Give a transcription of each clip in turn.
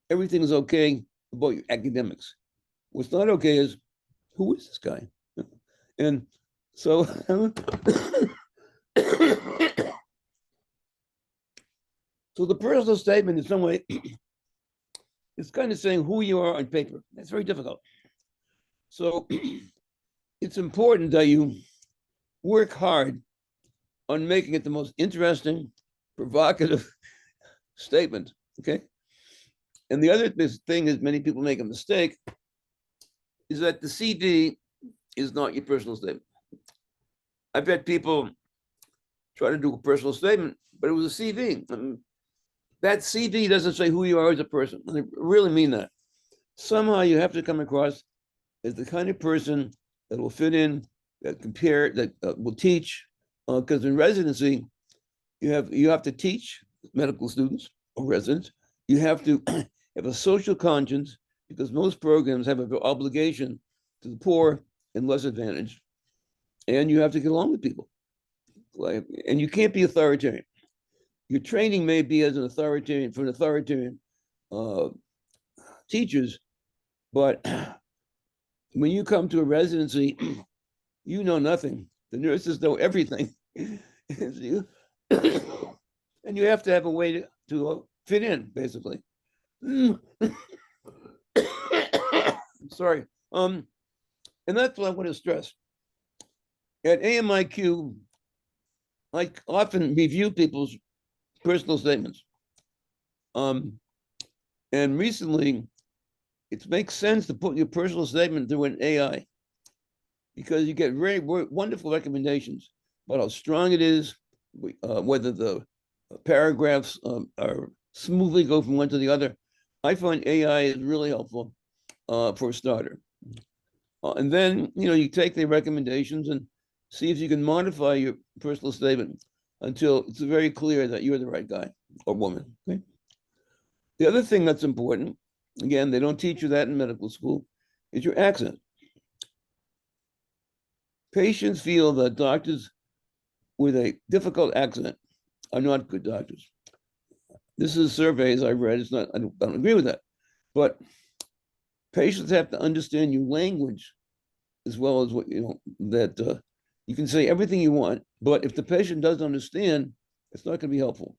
everything is okay about your academics. What's not okay is, who is this guy? And so, so the personal statement in some way is kind of saying who you are on paper. That's very difficult. So it's important that you work hard on making it the most interesting, provocative statement, okay? And the other thing is many people make a mistake is that the CV is not your personal statement. I've had people try to do a personal statement, but it was a CV. That CV doesn't say who you are as a person. And I really mean that. Somehow you have to come across as the kind of person that will fit in, that will teach. Because in residency, you have to teach medical students or residents. You have to have a social conscience because most programs have an obligation to the poor and less advantaged. And you have to get along with people. And you can't be authoritarian. Your training may be as an authoritarian for an authoritarian teachers, but when you come to a residency, you know nothing. The nurses know everything. And you have to have a way to fit in, basically. Sorry. And that's what I want to stress. At AMIQ, I often review people's personal statements. And recently, it makes sense to put your personal statement through an AI because you get very wonderful recommendations about how strong it is, whether the paragraphs are smoothly go from one to the other. I find AI is really helpful for a starter. And then, you take the recommendations and see if you can modify your personal statement until it's very clear that you're the right guy or woman. Okay? The other thing that's important, again, they don't teach you that in medical school, is your accent. Patients feel that doctors with a difficult accent are not good doctors. This is surveys I've read. I don't agree with that. But patients have to understand your language as well as what, that you can say everything you want, but if the patient doesn't understand, it's not going to be helpful.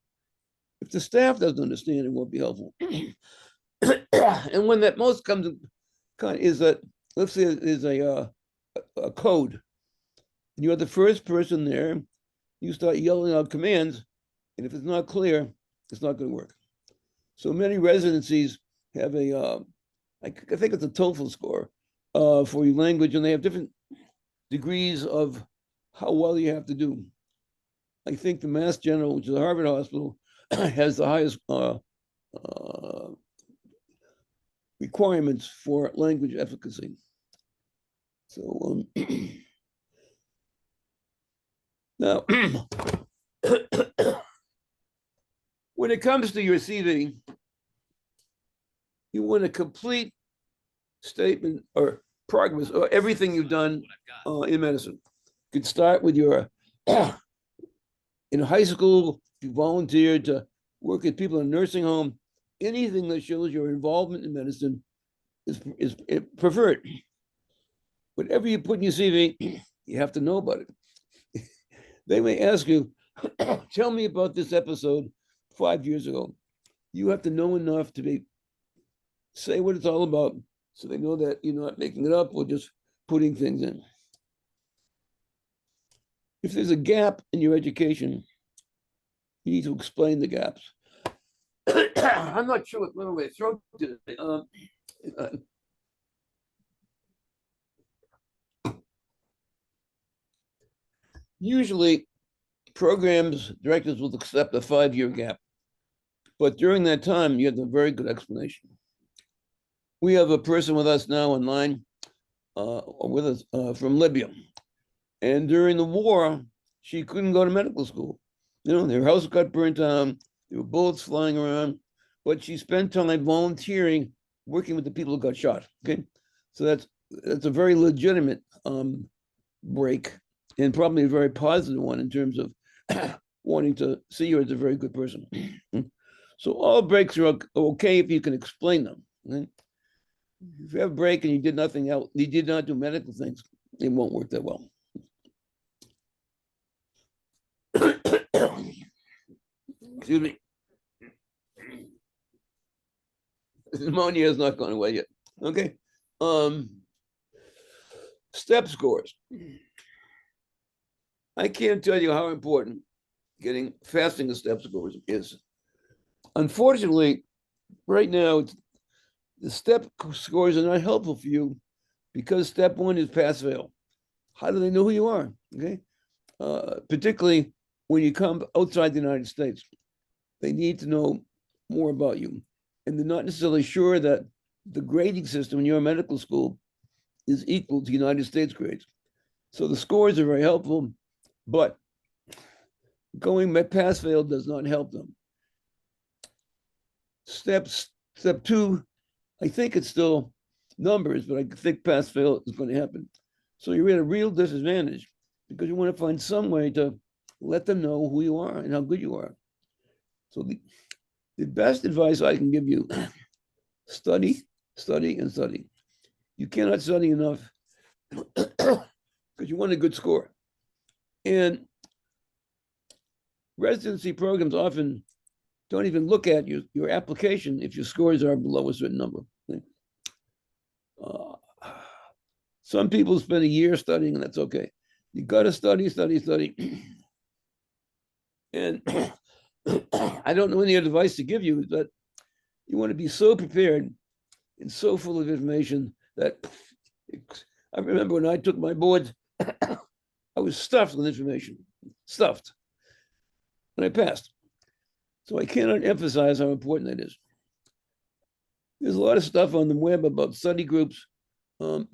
If the staff doesn't understand, it won't be helpful. And when that most comes is that, let's say there's a code. You're the first person there, you start yelling out commands, and if it's not clear, it's not going to work. So many residencies have I think it's a TOEFL score for your language, and they have different degrees of how well you have to do. I think the Mass General, which is a Harvard hospital, has the highest requirements for language efficacy. So now, when it comes to your CV, you want a complete statement or progress or everything you've done in medicine. You could start with your, in high school, you volunteered to work with people in a nursing home. Anything that shows your involvement in medicine is preferred. Whatever you put in your CV, you have to know about it. They may ask you, tell me about this episode 5 years ago. You have to know enough to say what it's all about so they know that you're not making it up or just putting things in. If there's a gap in your education, you need to explain the gaps. I'm not sure what my throat did. Usually, programs directors will accept a 5-year gap, but during that time, you have a very good explanation. We have a person with us now online, with us from Libya, and during the war, she couldn't go to medical school. Their house got burnt down. There were bullets flying around, but she spent time volunteering, working with the people who got shot. Okay, so that's a very legitimate break, and probably a very positive one in terms of wanting to see you as a very good person. So all breaks are okay if you can explain them. Right? If you have a break and you did nothing else, you did not do medical things, it won't work that well. Excuse me. Pneumonia is not going away yet. Okay. Step scores. I can't tell you how important getting fasting the step scores is. Unfortunately, right now, the step scores are not helpful for you because step one is pass fail. How do they know who you are? Okay. Particularly when you come outside the United States, they need to know more about you. And they're not necessarily sure that the grading system in your medical school is equal to United States grades. So the scores are very helpful, but going pass fail does not help them. Step two, I think it's still numbers, but I think pass fail is going to happen. So you're at a real disadvantage because you want to find some way to let them know who you are and how good you are. So the best advice I can give you, study, study, and study. You cannot study enough because you want a good score. And residency programs often don't even look at your application if your scores are below a certain number. Some people spend a year studying, and that's okay. You got to study, study, study. And I don't know any other advice to give you, but you want to be so prepared and so full of information that I remember when I took my boards, I was stuffed with information, stuffed, and I passed. So I cannot emphasize how important that is. There's a lot of stuff on the web about study groups. On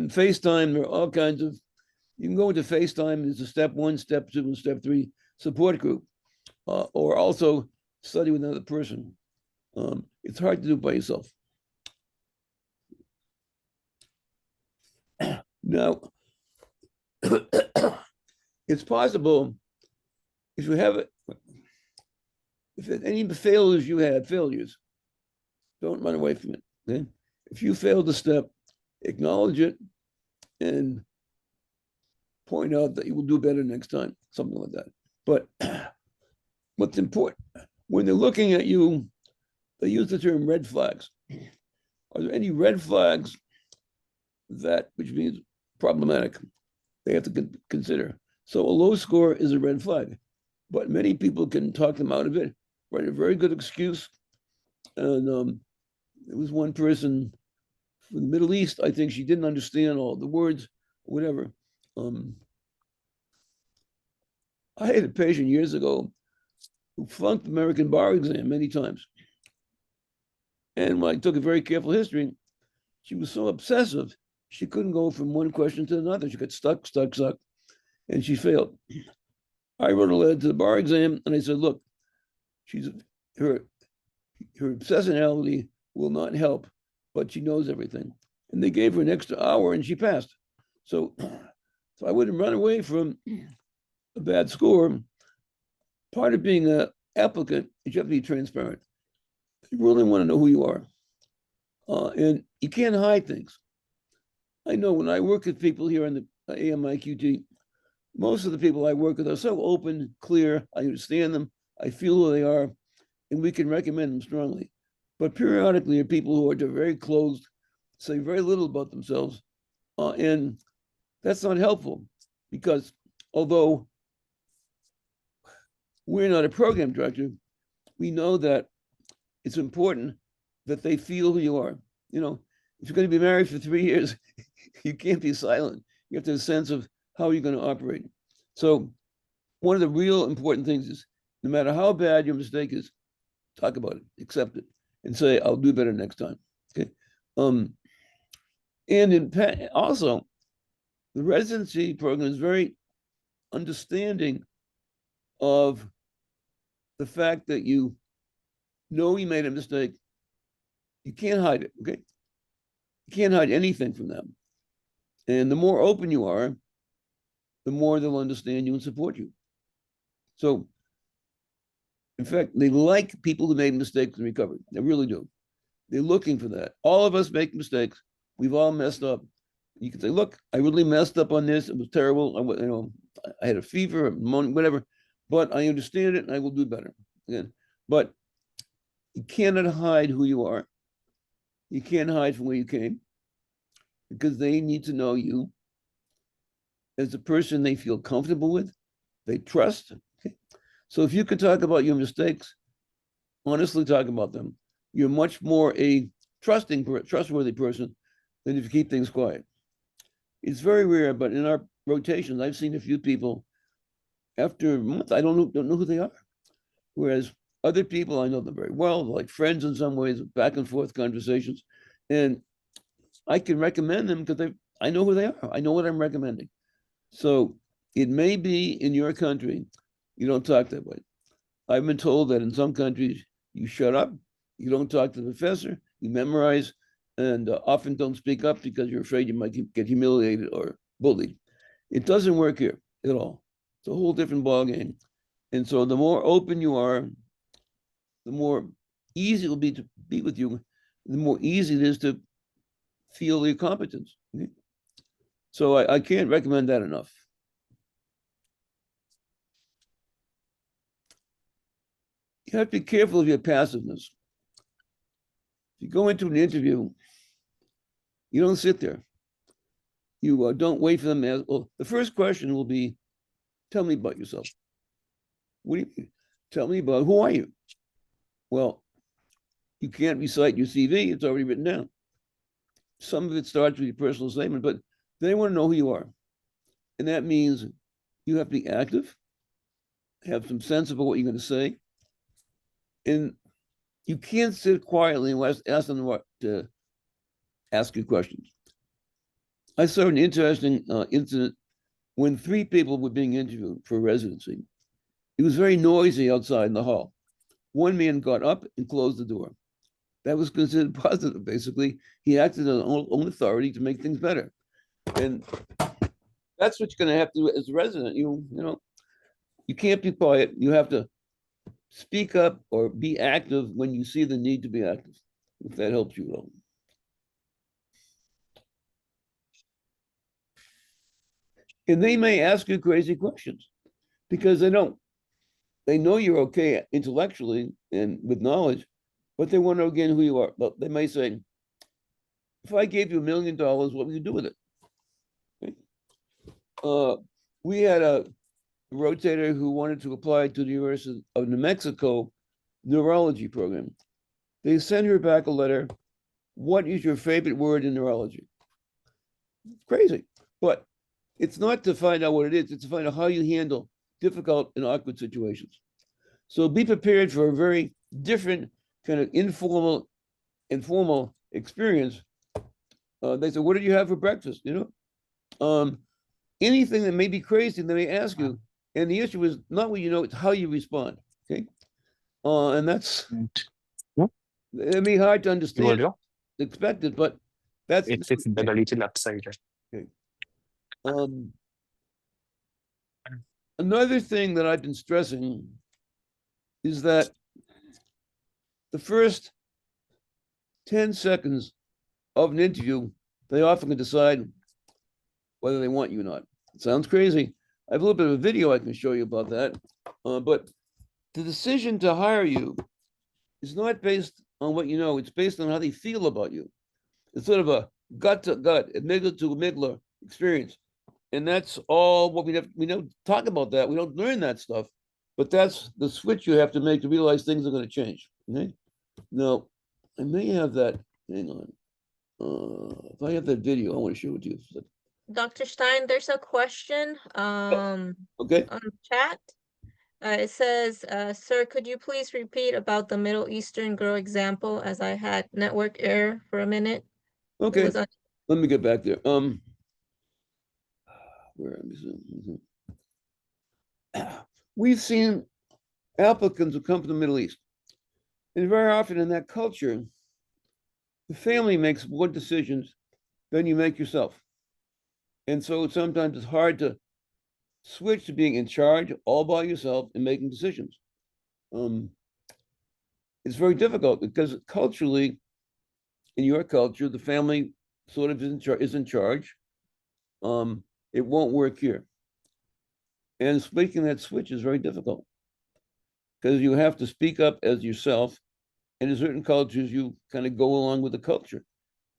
FaceTime, there are all kinds of, you can go into FaceTime, there's a step one, step two, and step three support group, or also study with another person. It's hard to do by yourself. Now, it's possible if you have it, if any failures you had, failures, don't run away from it. Okay? If you failed a step, acknowledge it and point out that you will do better next time, something like that. But what's important, when they're looking at you, they use the term red flags. Are there any red flags which means problematic, they have to consider? So a low score is a red flag, but many people can talk them out of it, write a very good excuse. And there was one person from the Middle East, I think she didn't understand all the words, whatever. I had a patient years ago who flunked the American bar exam many times. And when I took a very careful history, she was so obsessive, she couldn't go from one question to another. She got stuck, and she failed. I wrote a letter to the bar exam, and I said, look, her obsessionality will not help, but she knows everything. And they gave her an extra hour, and she passed. So I wouldn't run away from a bad score. Part of being an applicant is you have to be transparent. You really want to know who you are. And you can't hide things. I know when I work with people here in the Amiqt, most of the people I work with are so open, clear, I understand them, I feel who they are, and we can recommend them strongly. But periodically are people who are very closed, say very little about themselves, and that's not helpful because although we're not a program director, we know that it's important that they feel who you are. You know, if you're going to be married for 3 years, you can't be silent. You have to have a sense of how you're going to operate. So one of the real important things is no matter how bad your mistake is, talk about it, accept it, and say, I'll do better next time. Okay. And also, the residency program is very understanding of the fact that you know you made a mistake. You can't hide it, okay? You can't hide anything from them. And the more open you are, the more they'll understand you and support you. So In fact, they like people who made mistakes and recovered. They really do. They're looking for that. All of us make mistakes. We've all messed up. You can say, look, I really messed up on this. It was terrible. I had a fever, whatever, but I understand it and I will do better. Again, but you cannot hide who you are. You can't hide from where you came because they need to know you as a person they feel comfortable with, they trust. Okay? So if you could talk about your mistakes, honestly talk about them, you're much more a trustworthy person than if you keep things quiet. It's very rare, but in our rotations, I've seen a few people after a month, I don't know who they are. Whereas other people, I know them very well, like friends in some ways, back and forth conversations. And I can recommend them because I know who they are. I know what I'm recommending. So it may be in your country, you don't talk that way. I've been told that in some countries, you shut up, you don't talk to the professor, you memorize, and often don't speak up because you're afraid you might get humiliated or bullied. It doesn't work here at all. It's a whole different ballgame. And so the more open you are, the more easy it will be to be with you, the more easy it is to feel your competence. Okay? So I can't recommend that enough. You have to be careful of your passiveness. If you go into an interview, you don't sit there. You don't wait for them to ask. Well, the first question will be, tell me about yourself. What do you mean? Tell me about who are you? Well, you can't recite your CV. It's already written down. Some of it starts with your personal statement, but they want to know who you are. And that means you have to be active, have some sense about what you're going to say. And you can't sit quietly and ask them to ask you questions. I saw an interesting incident when 3 people were being interviewed for residency. It was very noisy outside in the hall. One man got up and closed the door. That was considered positive, basically. He acted on his own authority to make things better. And that's what you're going to have to do as a resident. You can't be quiet. You have to speak up or be active when you see the need to be active, if that helps you at all. And they may ask you crazy questions because they don't. They know you're okay intellectually and with knowledge, but they want to know again who you are. But they may say, if I gave you $1 million, what would you do with it? Okay. We had a rotator who wanted to apply to the University of New Mexico neurology program. They sent her back a letter. What is your favorite word in neurology? Crazy. But it's not to find out what it is, it's to find out how you handle difficult and awkward situations. So be prepared for a very different kind of informal experience. They said, what did you have for breakfast? Anything that may be crazy, they may ask you. And the issue is not what you know, it's how you respond. Okay. And that's, it'd be hard to understand, expected, but that's it's the little upside. Okay. Another thing that I've been stressing is that the first 10 seconds of an interview, they often can decide whether they want you or not. It sounds crazy. I have a little bit of a video I can show you about that. But the decision to hire you is not based on what you know, it's based on how they feel about you. It's sort of a gut to gut, amygdala to amygdala experience. And that's all what we don't talk about that. We don't learn that stuff, but that's the switch you have to make to realize things are going to change. Okay? Now, I may have that. Hang on. If I have that video, I want to show it to you. Dr. Stein, there's a question Okay. on the chat. It says, sir, could you please repeat about the Middle Eastern girl example, as I had network error for a minute? Okay. Let me get back there. Where am I? We've seen applicants who come from the Middle East. And very often in that culture, the family makes more decisions than you make yourself. And so sometimes it's hard to switch to being in charge all by yourself and making decisions. It's very difficult because culturally, in your culture, the family sort of is in charge. It won't work here. And speaking that switch is very difficult because you have to speak up as yourself. And in certain cultures, you kind of go along with the culture,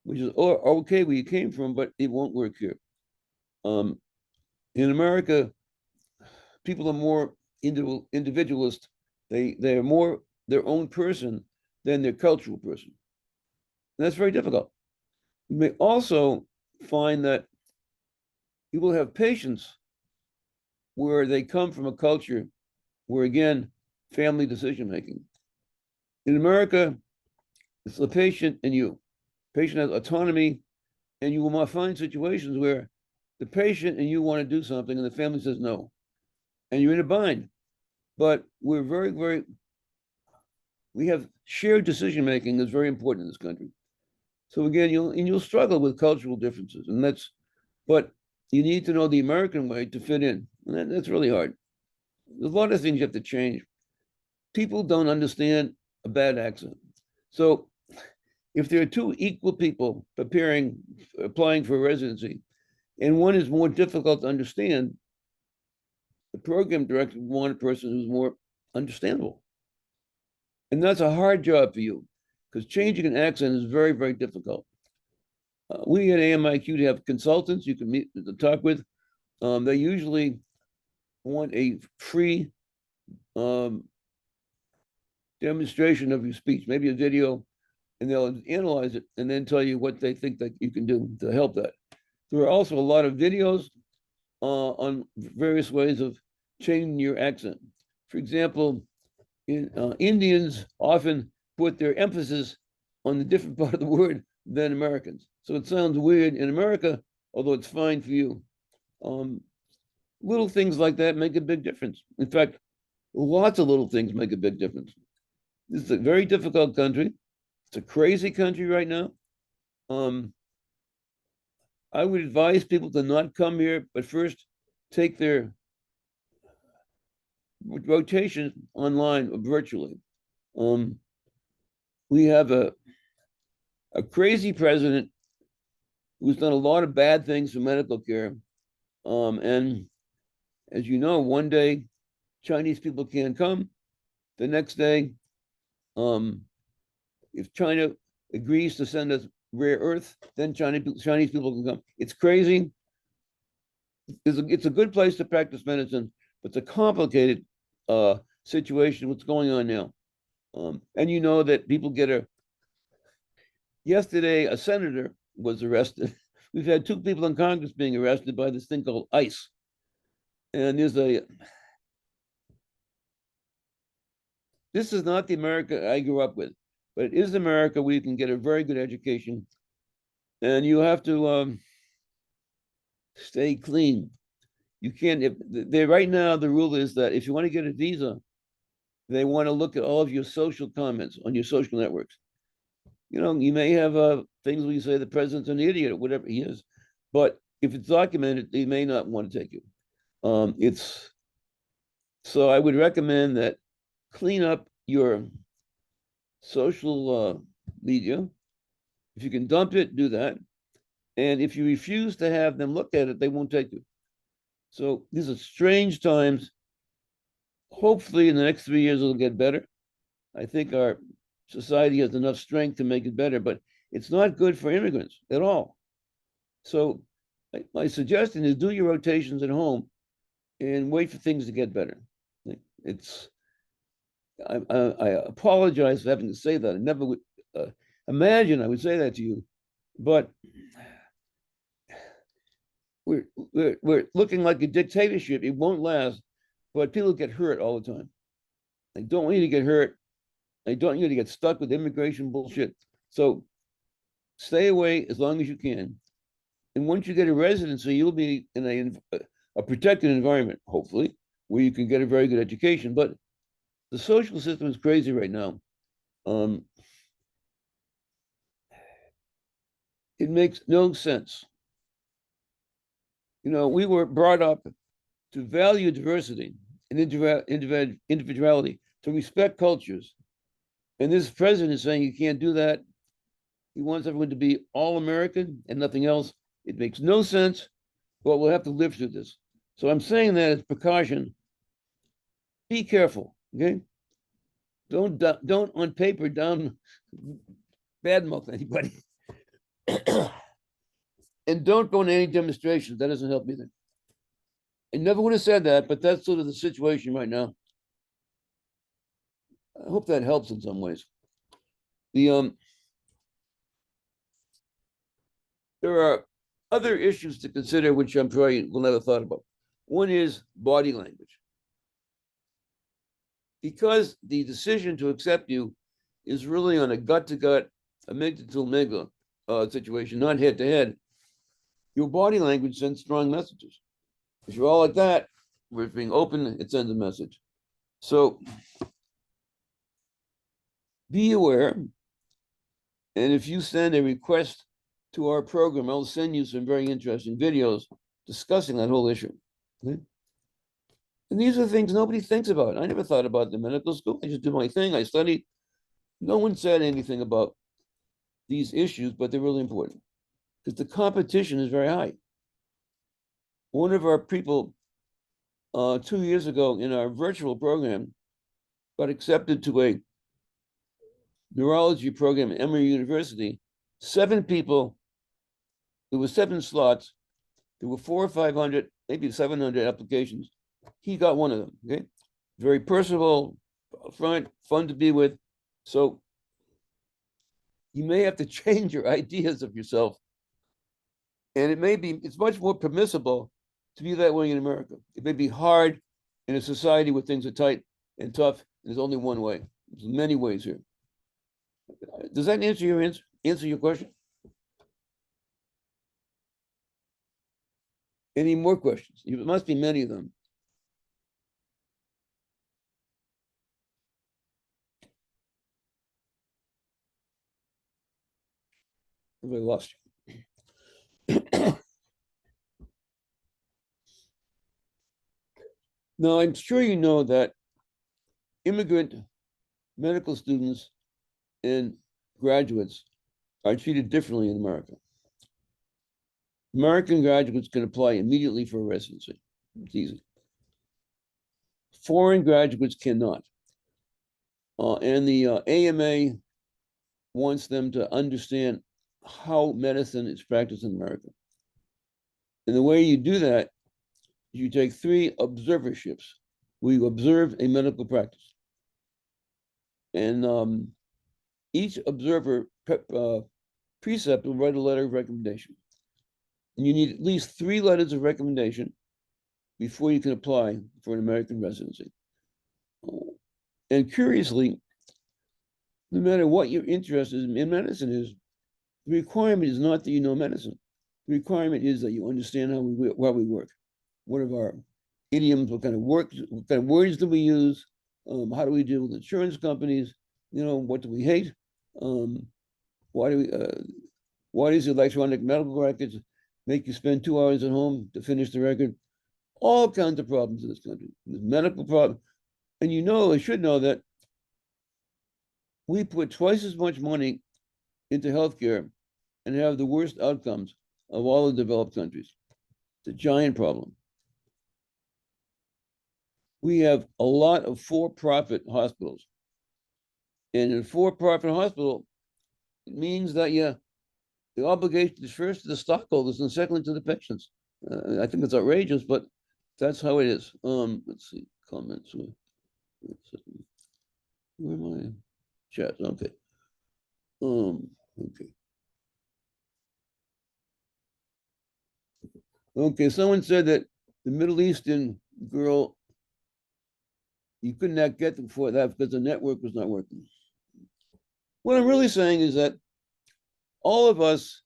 which is okay where you came from, but it won't work here. In America, people are more individualist. They're more their own person than their cultural person. And that's very difficult. You may also find that people have patience where they come from a culture where, again, family decision making. In America, it's the patient and you. Patient has autonomy, and you will find situations where the patient and you want to do something, and the family says no, and you're in a bind. But we're we have shared decision making is very important in this country. So again, you'll struggle with cultural differences, but you need to know the American way to fit in, and that's really hard. There's a lot of things you have to change. People don't understand a bad accent. So if there are two equal people applying for a residency, and one is more difficult to understand, the program director would want a person who's more understandable. And that's a hard job for you because changing an accent is very, very difficult. We at AMIQ have consultants you can meet to talk with. They usually want a free demonstration of your speech, maybe a video, and they'll analyze it and then tell you what they think that you can do to help that. There are also a lot of videos on various ways of changing your accent. For example, Indians often put their emphasis on the different part of the word than Americans. So it sounds weird in America, although it's fine for you. Little things like that make a big difference. In fact, lots of little things make a big difference. This is a very difficult country. It's a crazy country right now. I would advise people to not come here, but first take their rotation online virtually. We have a crazy president who's done a lot of bad things for medical care. And as you know, one day Chinese people can't come. The next day, if China agrees to send us rare earth, then Chinese people can come. It's crazy. It's a good place to practice medicine, but it's a complicated situation. What's going on now? And you know that people yesterday, a senator was arrested. We've had two people in Congress being arrested by this thing called ICE. And this is not the America I grew up with, but it is America where you can get a very good education. And you have to stay clean. You can't, right now, the rule is that if you want to get a visa, they want to look at all of your social comments on your social networks. You may have things where you say the president's an idiot or whatever he is, but if it's documented, they may not want to take you. So I would recommend that clean up your social media. If you can dump it, do that. And if you refuse to have them look at it, they won't take you. So these are strange times. Hopefully in the next 3 years, it'll get better. I think our society has enough strength to make it better, but it's not good for immigrants at all. So my suggestion is do your rotations at home and wait for things to get better. I apologize for having to say that. I never would imagine I would say that to you, but we're looking like a dictatorship. It won't last, but people get hurt all the time. I don't want you to get hurt. I don't want you to get stuck with immigration bullshit. So stay away as long as you can. And once you get a residency, you'll be in a protected environment, hopefully, where you can get a very good education. But the social system is crazy right now. It makes no sense. We were brought up to value diversity and individuality, to respect cultures. And this president is saying you can't do that. He wants everyone to be all American and nothing else. It makes no sense, but we'll have to live through this. So I'm saying that as precaution. Be careful, okay? Don't on paper down badmouth anybody. And don't go to any demonstrations. That doesn't help either. I never would have said that, but that's sort of the situation right now. I hope that helps in some ways. The there are other issues to consider, which I'm sure you will never thought about. One is body language. Because the decision to accept you is really on a gut-to-gut, amygdala situation, not head-to-head, your body language sends strong messages. If you're all like that, where it's being open, it sends a message. So be aware. And if you send a request to our program, I'll send you some very interesting videos discussing that whole issue. Okay? And these are things nobody thinks about. I never thought about the medical school. I just did my thing. I studied. No one said anything about these issues, but they're really important because the competition is very high. One of our people 2 years ago in our virtual program got accepted to a neurology program at Emory University. 7 people. There were 7 slots. There were 400 or 500, maybe 700 applications. He got one of them. Okay, very personable, front, fun to be with. So you may have to change your ideas of yourself, and it's much more permissible to be that way in America. It may be hard in a society where things are tight and tough. And there's only one way. There's many ways here. Does that answer your question? Any more questions? There must be many of them. I lost you. Now, I'm sure you know that immigrant medical students and graduates are treated differently in America. American graduates can apply immediately for a residency. It's easy. Foreign graduates cannot. And the AMA wants them to understand how medicine is practiced in America. And the way you do that, you take 3 observerships where you observe a medical practice. And each observer precept will write a letter of recommendation. And you need at least 3 letters of recommendation before you can apply for an American residency. And curiously, no matter what your interest in medicine is, the requirement is not that you know medicine. The requirement is that you understand how we work. What are our idioms? What kind of words do we use? How do we deal with insurance companies? What do we hate? Why does electronic medical records make you spend 2 hours at home to finish the record? All kinds of problems in this country. There's medical problems. And I should know that we put twice as much money into healthcare and have the worst outcomes of all the developed countries. It's a giant problem. We have a lot of for-profit hospitals. And in a for-profit hospital, it means that the obligation is first to the stockholders and secondly to the patients. I think it's outrageous, but that's how it is. Let's see, comments. Where am I? Chat, okay. Okay. Okay, someone said that the Middle Eastern girl, you could not get them for that because the network was not working. What I'm really saying is that all of us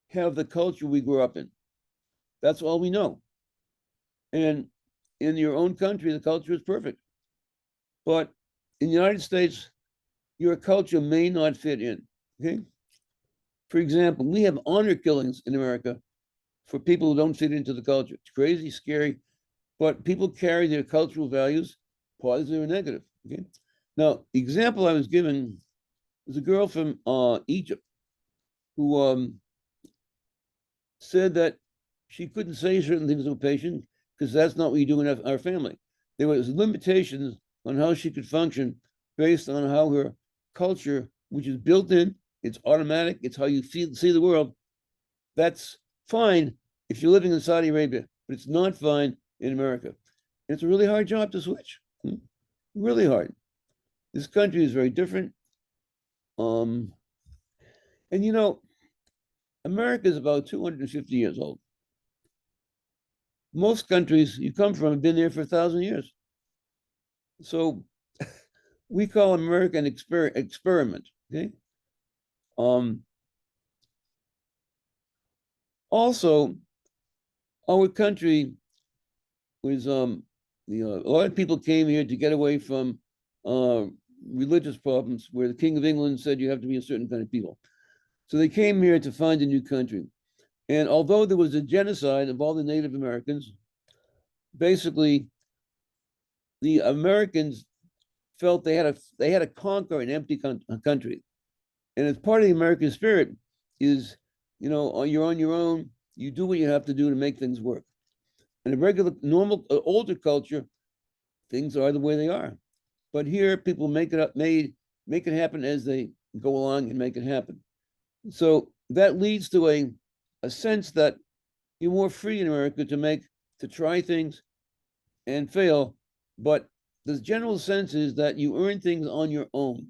have the culture we grew up in. That's all we know. And in your own country, the culture is perfect. But in the United States, your culture may not fit in, okay? For example, we have honor killings in America for people who don't fit into the culture. It's crazy, scary, but people carry their cultural values, positive or negative. Okay. Now, the example I was given was a girl from Egypt who said that she couldn't say certain things to a patient because that's not what you do in our family. There was limitations on how she could function based on how her culture, which is built in, it's automatic, it's how you see the world. That's fine if you're living in Saudi Arabia, but it's not fine in America. And it's a really hard job to switch. Really hard. This country is very different. And America is about 250 years old. Most countries you come from have been there for 1,000 years. So we call America an experiment. Okay. Also, our country was a lot of people came here to get away from religious problems, where the King of England said you have to be a certain kind of people. So they came here to find a new country. And although there was a genocide of all the Native Americans, basically the Americans felt they had to conquer an empty country. And as part of the American spirit is, you're on your own, you do what you have to do to make things work. In a regular, normal, older culture, things are the way they are. But here, people make it happen as they go along and make it happen. So that leads to a sense that you're more free in America to try things and fail. But the general sense is that you earn things on your own.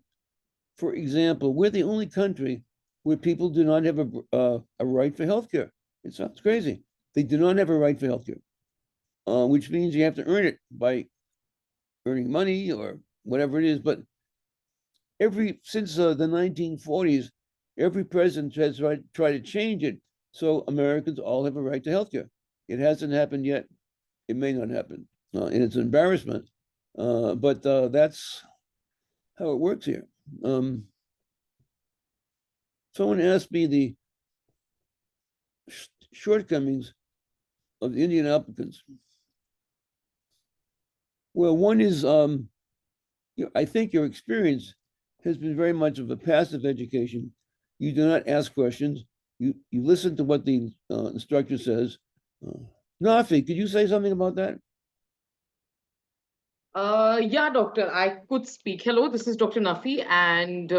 For example, we're the only country where people do not have a right for healthcare. It sounds crazy. They do not have a right for healthcare, which means you have to earn it by earning money or whatever it is. But since the 1940s, every president has tried to change it so Americans all have a right to healthcare. It hasn't happened yet. It may not happen, and it's an embarrassment. But that's how it works here. Someone asked me the shortcomings of the Indian applicants. Well, one is, I think your experience has been very much of a passive education. You do not ask questions. You listen to what the instructor says. Nafi, could you say something about that? Yeah, doctor, I could speak. Hello, this is Dr. Nafi, and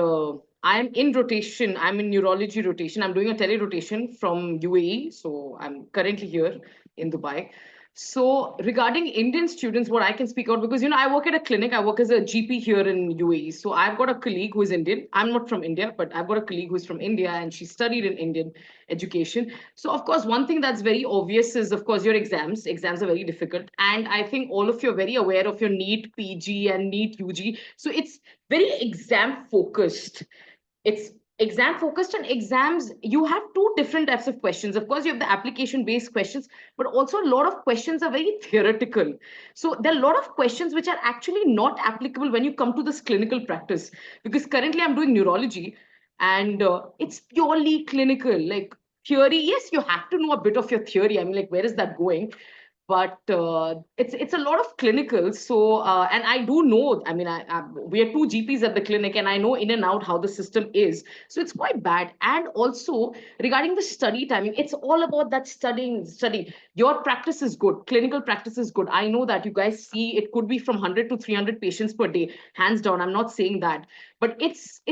I'm in rotation. I'm in neurology rotation. I'm doing a tele rotation from UAE, so I'm currently here in Dubai. So regarding Indian students, what I can speak out, because I work at a clinic. I work as a GP here in UAE. So I've got a colleague who is Indian. I'm not from India, but I've got a colleague who's from India, and she studied in Indian education. So of course, one thing that's very obvious is, of course, your exams. Exams are very difficult, and I think all of you are very aware of your NEET PG and NEET UG. So it's very exam focused. It's exam focused, and exams, you have two different types of questions. Of course, you have the application based questions, but also a lot of questions are very theoretical. So there are a lot of questions which are actually not applicable when you come to this clinical practice, because currently I'm doing neurology, and it's purely clinical. Like theory, yes, you have to know a bit of your theory. I mean, like, where is that going? But it's a lot of clinicals. So and I do know, I mean, we are two GPs at the clinic, and I know in and out how the system is. So it's quite bad. And also regarding the study timing, it's all about that study. Your practice is good, clinical practice is good. I know that you guys see it could be from 100 to 300 patients per day, hands down. I'm not saying that, but it's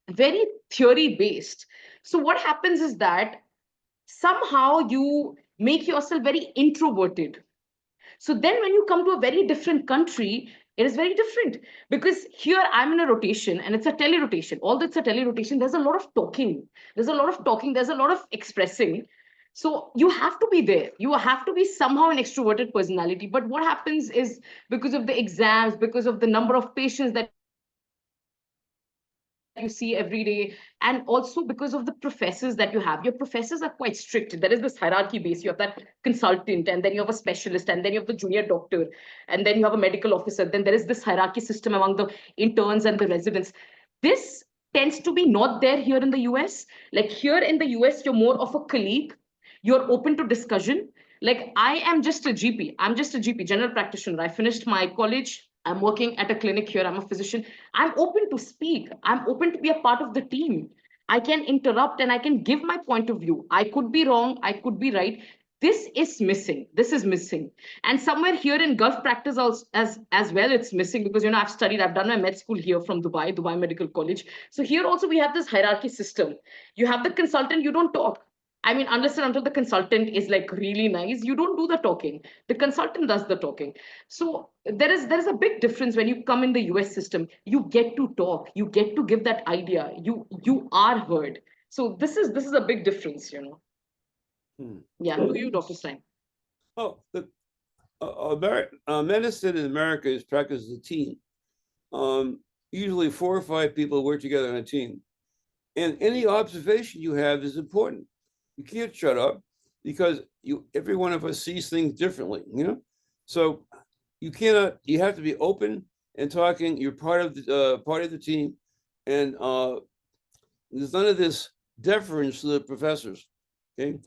very theory based. So what happens is that somehow you make yourself very introverted. So then when you come to a very different country, it is very different, because here I'm in a rotation and it's a tele rotation. Although it's a tele rotation, there's a lot of talking. There's a lot of talking. There's a lot of expressing. So you have to be there. You have to be somehow an extroverted personality. But what happens is, because of the exams, because of the number of patients that you see every day, and also because of the professors that you have. Your professors are quite strict. There is this hierarchy base. You have that consultant, and then you have a specialist, and then you have the junior doctor, and then you have a medical officer. Then there is this hierarchy system among the interns and the residents. This tends to be not there here in the US. Like here in the US, you're more of a colleague. You're open to discussion. Like I am just a GP. I'm just a GP, general practitioner. I finished my college. I'm working at a clinic here. I'm a physician. I'm open to speak. I'm open to be a part of the team. I can interrupt and I can give my point of view. I could be wrong. I could be right. This is missing. This is missing. And somewhere here in Gulf practice also, as well, it's missing because, I've done my med school here from Dubai Medical College. So here also we have this hierarchy system. You have the consultant, you don't talk. I mean, unless and until the consultant is like really nice, you don't do the talking. The consultant does the talking. So there is a big difference when you come in the US system. You get to talk, you get to give that idea. You are heard. So this is a big difference. Yeah, to you, Dr. Stein. Oh, the medicine in America is practiced as a team. Usually 4 or 5 people work together on a team. And any observation you have is important. You can't shut up because every one of us sees things differently, So you have to be open and talking. You're part of the team. And there's none of this deference to the professors. Okay.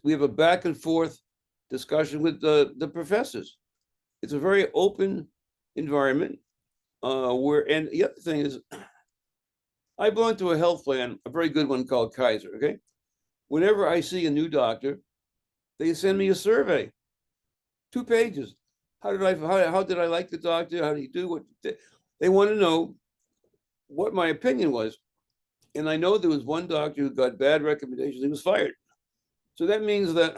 We have a back and forth discussion with the professors. It's a very open environment and the other thing is I belong to a health plan, a very good one called Kaiser. Okay. Whenever I see a new doctor, they send me a survey, 2 pages. How did I like the doctor? How did he do? They want to know what my opinion was. And I know there was one doctor who got bad recommendations. He was fired. So that means that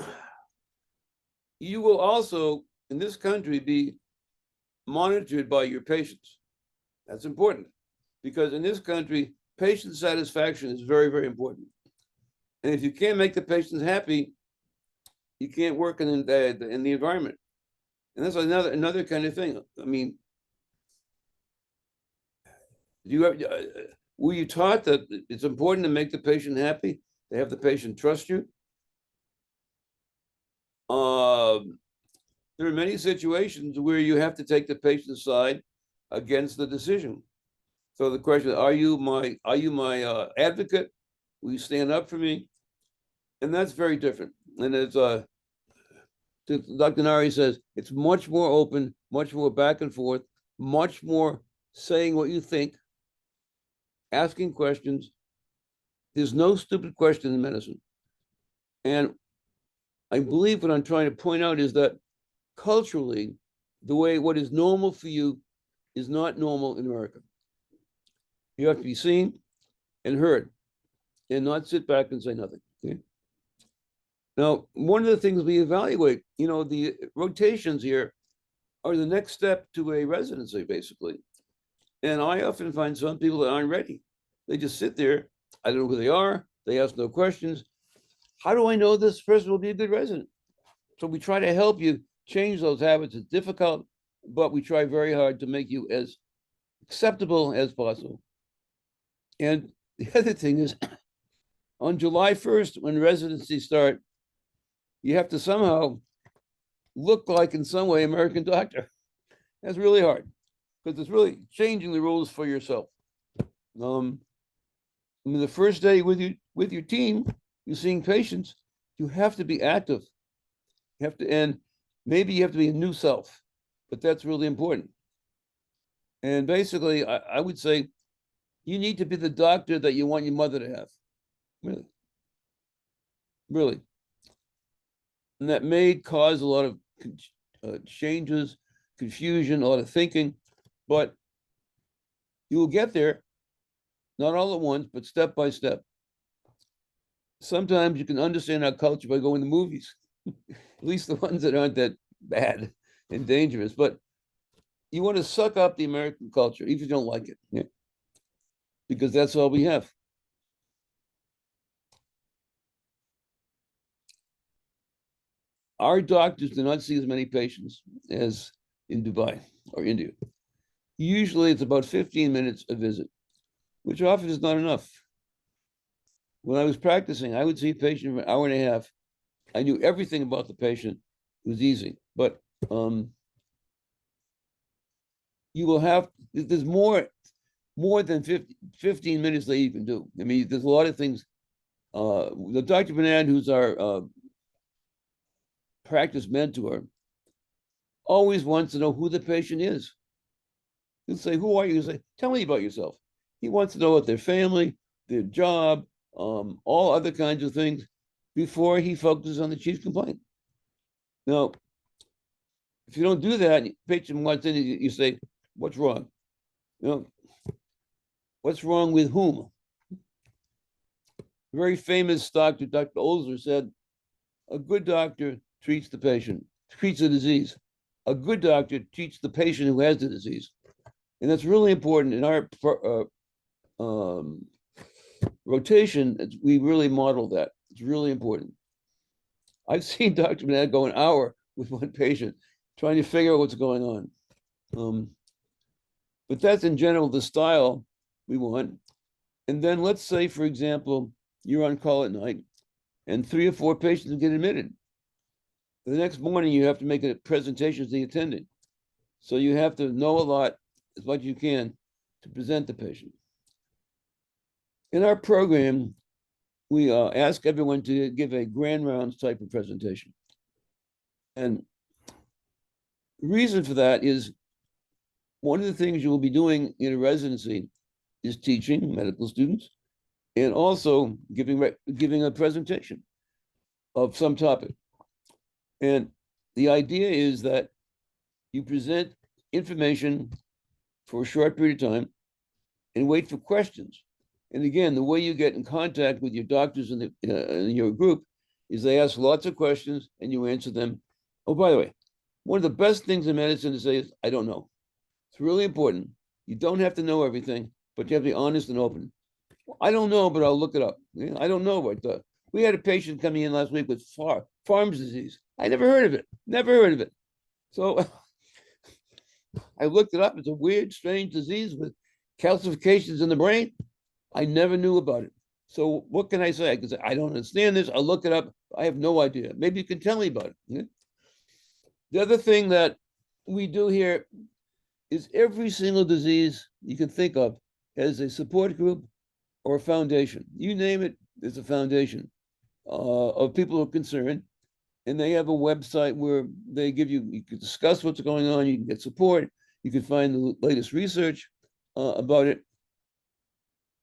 you will also, in this country, be monitored by your patients. That's important because in this country, patient satisfaction is very, very important. And if you can't make the patients happy, you can't work in the environment. And that's another kind of thing. I mean, were you taught that it's important to make the patient happy, to have the patient trust you? There are many situations where you have to take the patient's side against the decision. So the question: Are you my advocate? Will you stand up for me? And that's very different. And it's Dr. Nari says it's much more open, much more back and forth, much more saying what you think, asking questions. There's no stupid question in medicine. And I believe what I'm trying to point out is that culturally, what is normal for you is not normal in America. You have to be seen and heard and not sit back and say nothing. Okay? Now, one of the things we evaluate, the rotations here are the next step to a residency, basically. And I often find some people that aren't ready. They just sit there. I don't know who they are. They ask no questions. How do I know this person will be a good resident? So we try to help you change those habits. It's difficult, but we try very hard to make you as acceptable as possible. And the other thing is, on July 1st, when residencies start, you have to somehow look like, in some way, American doctor. That's really hard because it's really changing the rules for yourself. The first day with your team, you're seeing patients. You have to be active. And maybe you have to be a new self, but that's really important. And basically, I would say you need to be the doctor that you want your mother to have. Really. Really. And that may cause a lot of changes, confusion, a lot of thinking, but you will get there, not all at once, but step by step. Sometimes you can understand our culture by going to movies, at least the ones that aren't that bad and dangerous, but you want to suck up the American culture, even if you don't like it, yeah? Because that's all we have. Our doctors do not see as many patients as in Dubai or India. Usually it's about 15 minutes a visit, which often is not enough. When I was practicing, I would see a patient for an hour and a half. I knew everything about the patient. It was easy, but you will have, there's more than 15 minutes that you can do. I mean, there's a lot of things. The Dr. Bernard, who's our practice mentor, always wants to know who the patient is. He'll say, who are you? He'll say, tell me about yourself. He wants to know about their family, their job, all other kinds of things before he focuses on the chief complaint. Now, if you don't do that, patient wants in, you say, what's wrong? You know, what's wrong with whom? A very famous doctor, Dr. Osler, said, a good doctor treats the patient, treats the disease. A good doctor treats the patient who has the disease. And that's really important in our rotation. We really model that. It's really important. I've seen Dr. Manette go an hour with one patient trying to figure out what's going on. But that's in general the style we want. And then let's say, for example, you're on call at night and 3 or 4 patients get admitted. The next morning, you have to make a presentation to the attending. So you have to know a lot, as much as you can, to present the patient. In our program, we ask everyone to give a grand rounds type of presentation. And the reason for that is one of the things you will be doing in a residency is teaching medical students and also giving a presentation of some topic. And the idea is that you present information for a short period of time and wait for questions. And again, the way you get in contact with your doctors in your group is they ask lots of questions and you answer them. Oh, by the way, one of the best things in medicine to say is, I don't know. It's really important. You don't have to know everything, but you have to be honest and open. I don't know, but I'll look it up. I don't know what we had a patient coming in last week with Farm's disease. I never heard of it. Never heard of it. So I looked it up. It's a weird, strange disease with calcifications in the brain. I never knew about it. So what can I say? I can say, I don't understand this. I'll look it up. I have no idea. Maybe you can tell me about it. The other thing that we do here is every single disease you can think of has a support group or a foundation. You name it, there's a foundation of people who are concerned. And they have a website where they give you can discuss what's going on, you can get support, you can find the latest research about it.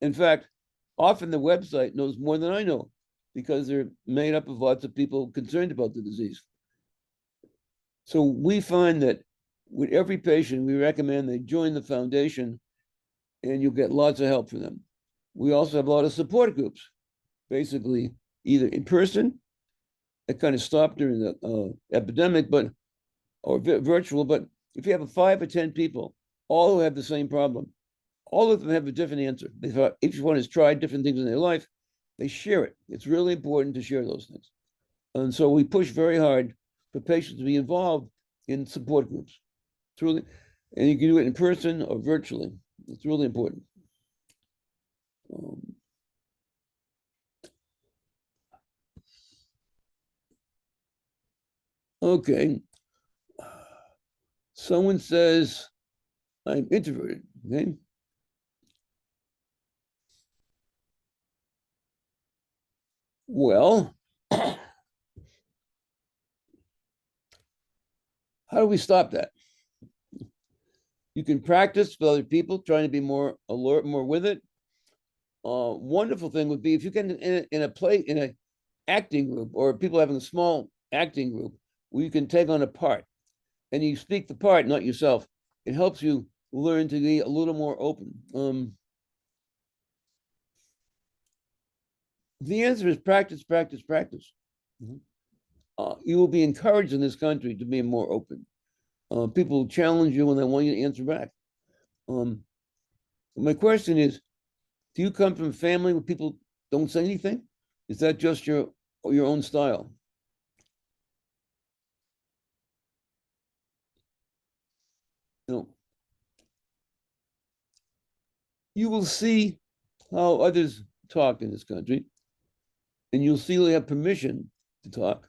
In fact, often the website knows more than I know because they're made up of lots of people concerned about the disease. So we find that with every patient, we recommend they join the foundation and you'll get lots of help from them. We also have a lot of support groups, basically either in person, it kind of stopped during the epidemic, or virtual, but if you have 5 or 10 people, all who have the same problem, all of them have a different answer. They thought each one has tried different things in their life, they share it. It's really important to share those things. And so we push very hard for patients to be involved in support groups. It's really, and you can do it in person or virtually. It's really important. Okay. Someone says, I'm introverted, okay? Well, how do we stop that? You can practice with other people, trying to be more alert, more with it. Wonderful thing would be if you can in an acting group or people having a small acting group where you can take on a part and you speak the part, not yourself. It helps you learn to be a little more open. The answer is practice, practice, practice. You will be encouraged in this country to be more open. People challenge you and they want you to answer back. My question is, do you come from a family where people don't say anything? Is that just your own style? You will see how others talk in this country, and you'll see they have permission to talk.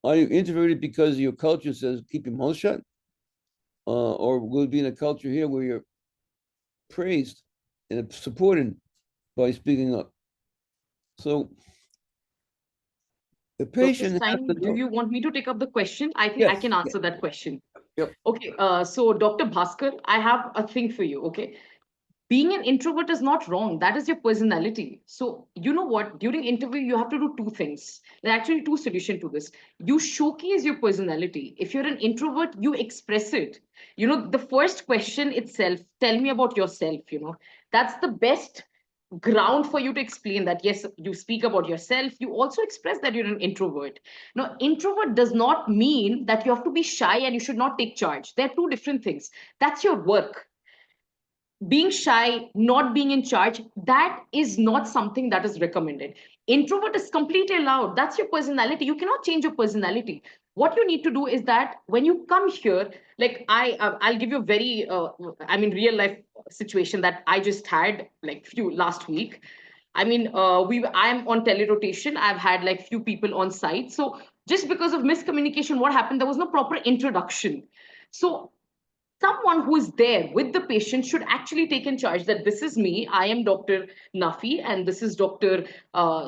Are you introverted because your culture says keep your mouth shut? Or will it be in a culture here where you're praised and supported by speaking up? So The Dr. patient has Stein, to do know. you want me to take up the question? I think I Yes, can yes. answer that question. Yep. Okay, so Dr. Bhaskar, I have a thing for you. Okay, being an introvert is not wrong. That is your personality. So you know what? During interview, you have to do two things. There are actually two solutions to this. You showcase your personality. If you're an introvert, you express it. You know, the first question itself, tell me about yourself. You know, that's the best ground for you to explain that. Yes, you speak about yourself. You also express that you're an introvert. Now, introvert does not mean that you have to be shy and you should not take charge. They're two different things. That's your work. Being shy, not being in charge, that is not something that is recommended. Introvert is completely allowed. That's your personality. You cannot change your personality. What you need to do is that when you come here, like I'll give you a very, real life situation that I just had like few last week. I'm on telerotation. I've had like few people on site. So just because of miscommunication, what happened? There was no proper introduction. So someone who is there with the patient should actually take in charge that this is me, I am Dr. Nafi, and this is Dr.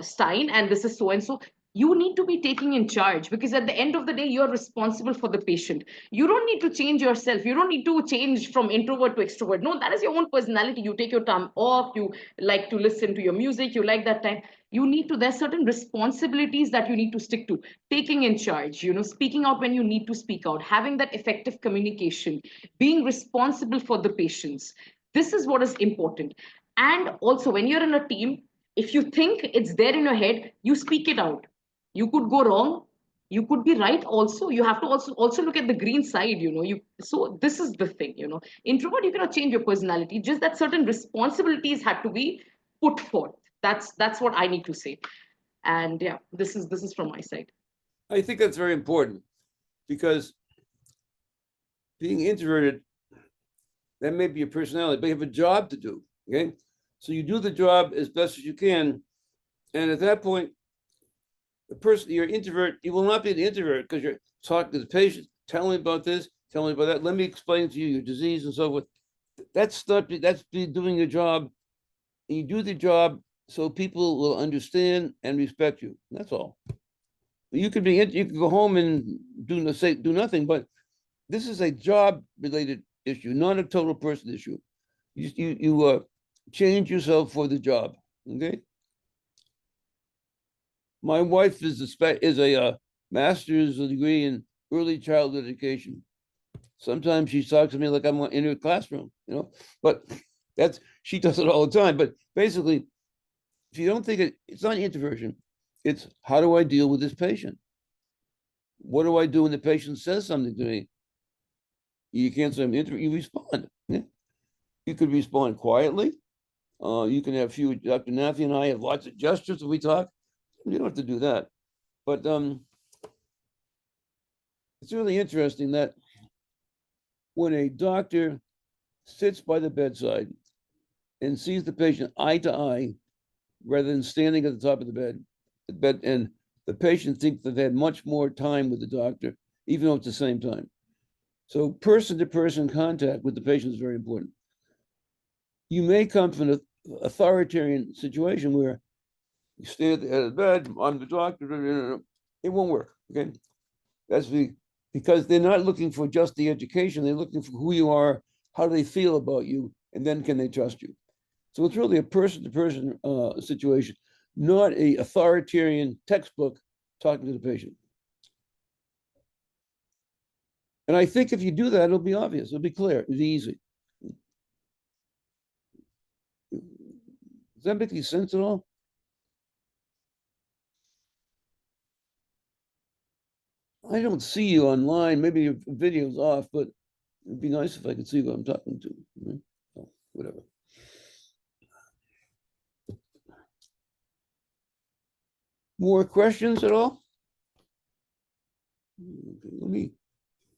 Stein, and this is so and so. You need to be taking in charge because at the end of the day, you're responsible for the patient. You don't need to change yourself. You don't need to change from introvert to extrovert. No, that is your own personality. You take your time off. You like to listen to your music. You like that time. You need to, there's certain responsibilities that you need to stick to. Taking in charge, you know, speaking out when you need to speak out, having that effective communication, being responsible for the patients. This is what is important. And also, when you're in a team, if you think it's there in your head, you speak it out. You could go wrong. You could be right also. You have to also look at the green side, you know. So this is the thing, you know. Introvert, you cannot change your personality. Just that certain responsibilities had to be put forth. That's what I need to say. And yeah, this is from my side. I think that's very important because being introverted, that may be your personality, but you have a job to do. Okay. So you do the job as best as you can. And at that point, the person, you're introvert, you will not be an introvert because you're talking to the patient, tell me about this, tell me about that. Let me explain to you your disease and so forth. That's doing your job. And you do the job so people will understand and respect you. That's all. You could go home and do nothing, but this is a job related issue, not a total person issue. You change yourself for the job. Okay. My wife is a master's degree in early childhood education. Sometimes she talks to me like I'm in her classroom, you know, but she does it all the time. But basically, if you don't think it's not introversion, it's how do I deal with this patient? What do I do when the patient says something to me? You can't say I'm introvert, you respond. Yeah. You could respond quietly. You can have few, Dr. Nafi and I have lots of gestures when we talk. You don't have to do that. But it's really interesting that when a doctor sits by the bedside and sees the patient eye to eye, rather than standing at the top of the bed, and the patient thinks that they had much more time with the doctor, even though it's the same time. So person-to-person contact with the patient is very important. You may come from an authoritarian situation where you stand at the head of the bed, I'm the doctor, it won't work, okay? That's because they're not looking for just the education, they're looking for who you are, how do they feel about you, and then can they trust you? So it's really a person-to-person situation, not a authoritarian textbook talking to the patient. And I think if you do that, it'll be obvious, it'll be clear, it'll be easy. Does that make any sense at all? I don't see you online. Maybe your video's off, but it'd be nice if I could see who I'm talking to. Oh, whatever. More questions at all? Okay, let me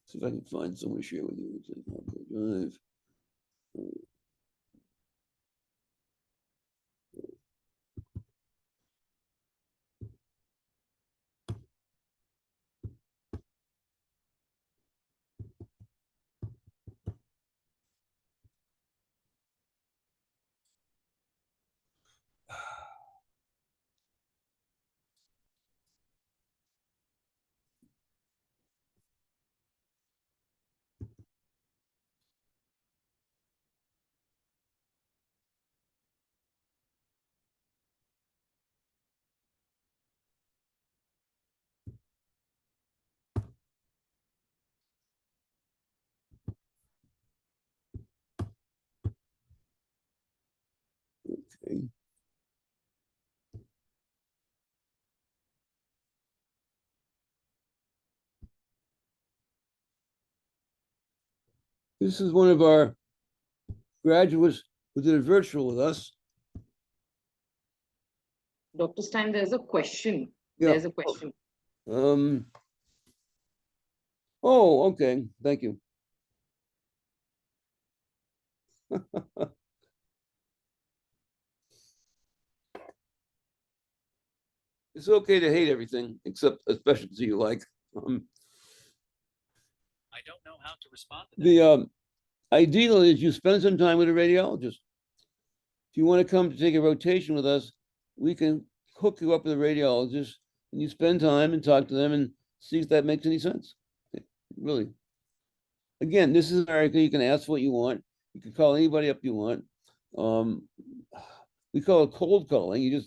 see if I can find someone to share with you. Okay. This is one of our graduates who did a virtual with us. Dr. Stein, there's a question. Yeah. There's a question. Oh, okay. Thank you. It's okay to hate everything except a specialty you like. I don't know how to respond to that. The ideal is you spend some time with a radiologist. If you want to come to take a rotation with us, we can hook you up with a radiologist and you spend time and talk to them and see if that makes any sense. Really. Again, this is America. You can ask what you want. You can call anybody up you want. We call it cold calling. You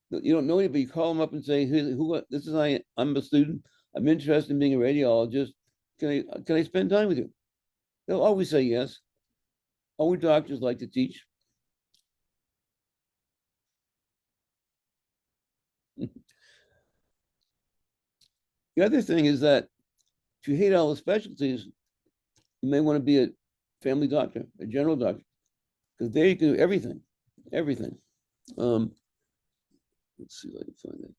don't know anybody. You call them up and say, "Hey, this is I'm a student. I'm interested in being a radiologist. Can I spend time with you?" They'll always say yes. All we doctors like to teach. The other thing is that if you hate all the specialties, you may want to be a family doctor, a general doctor, because there you can do everything, everything. Let's see if I can find it.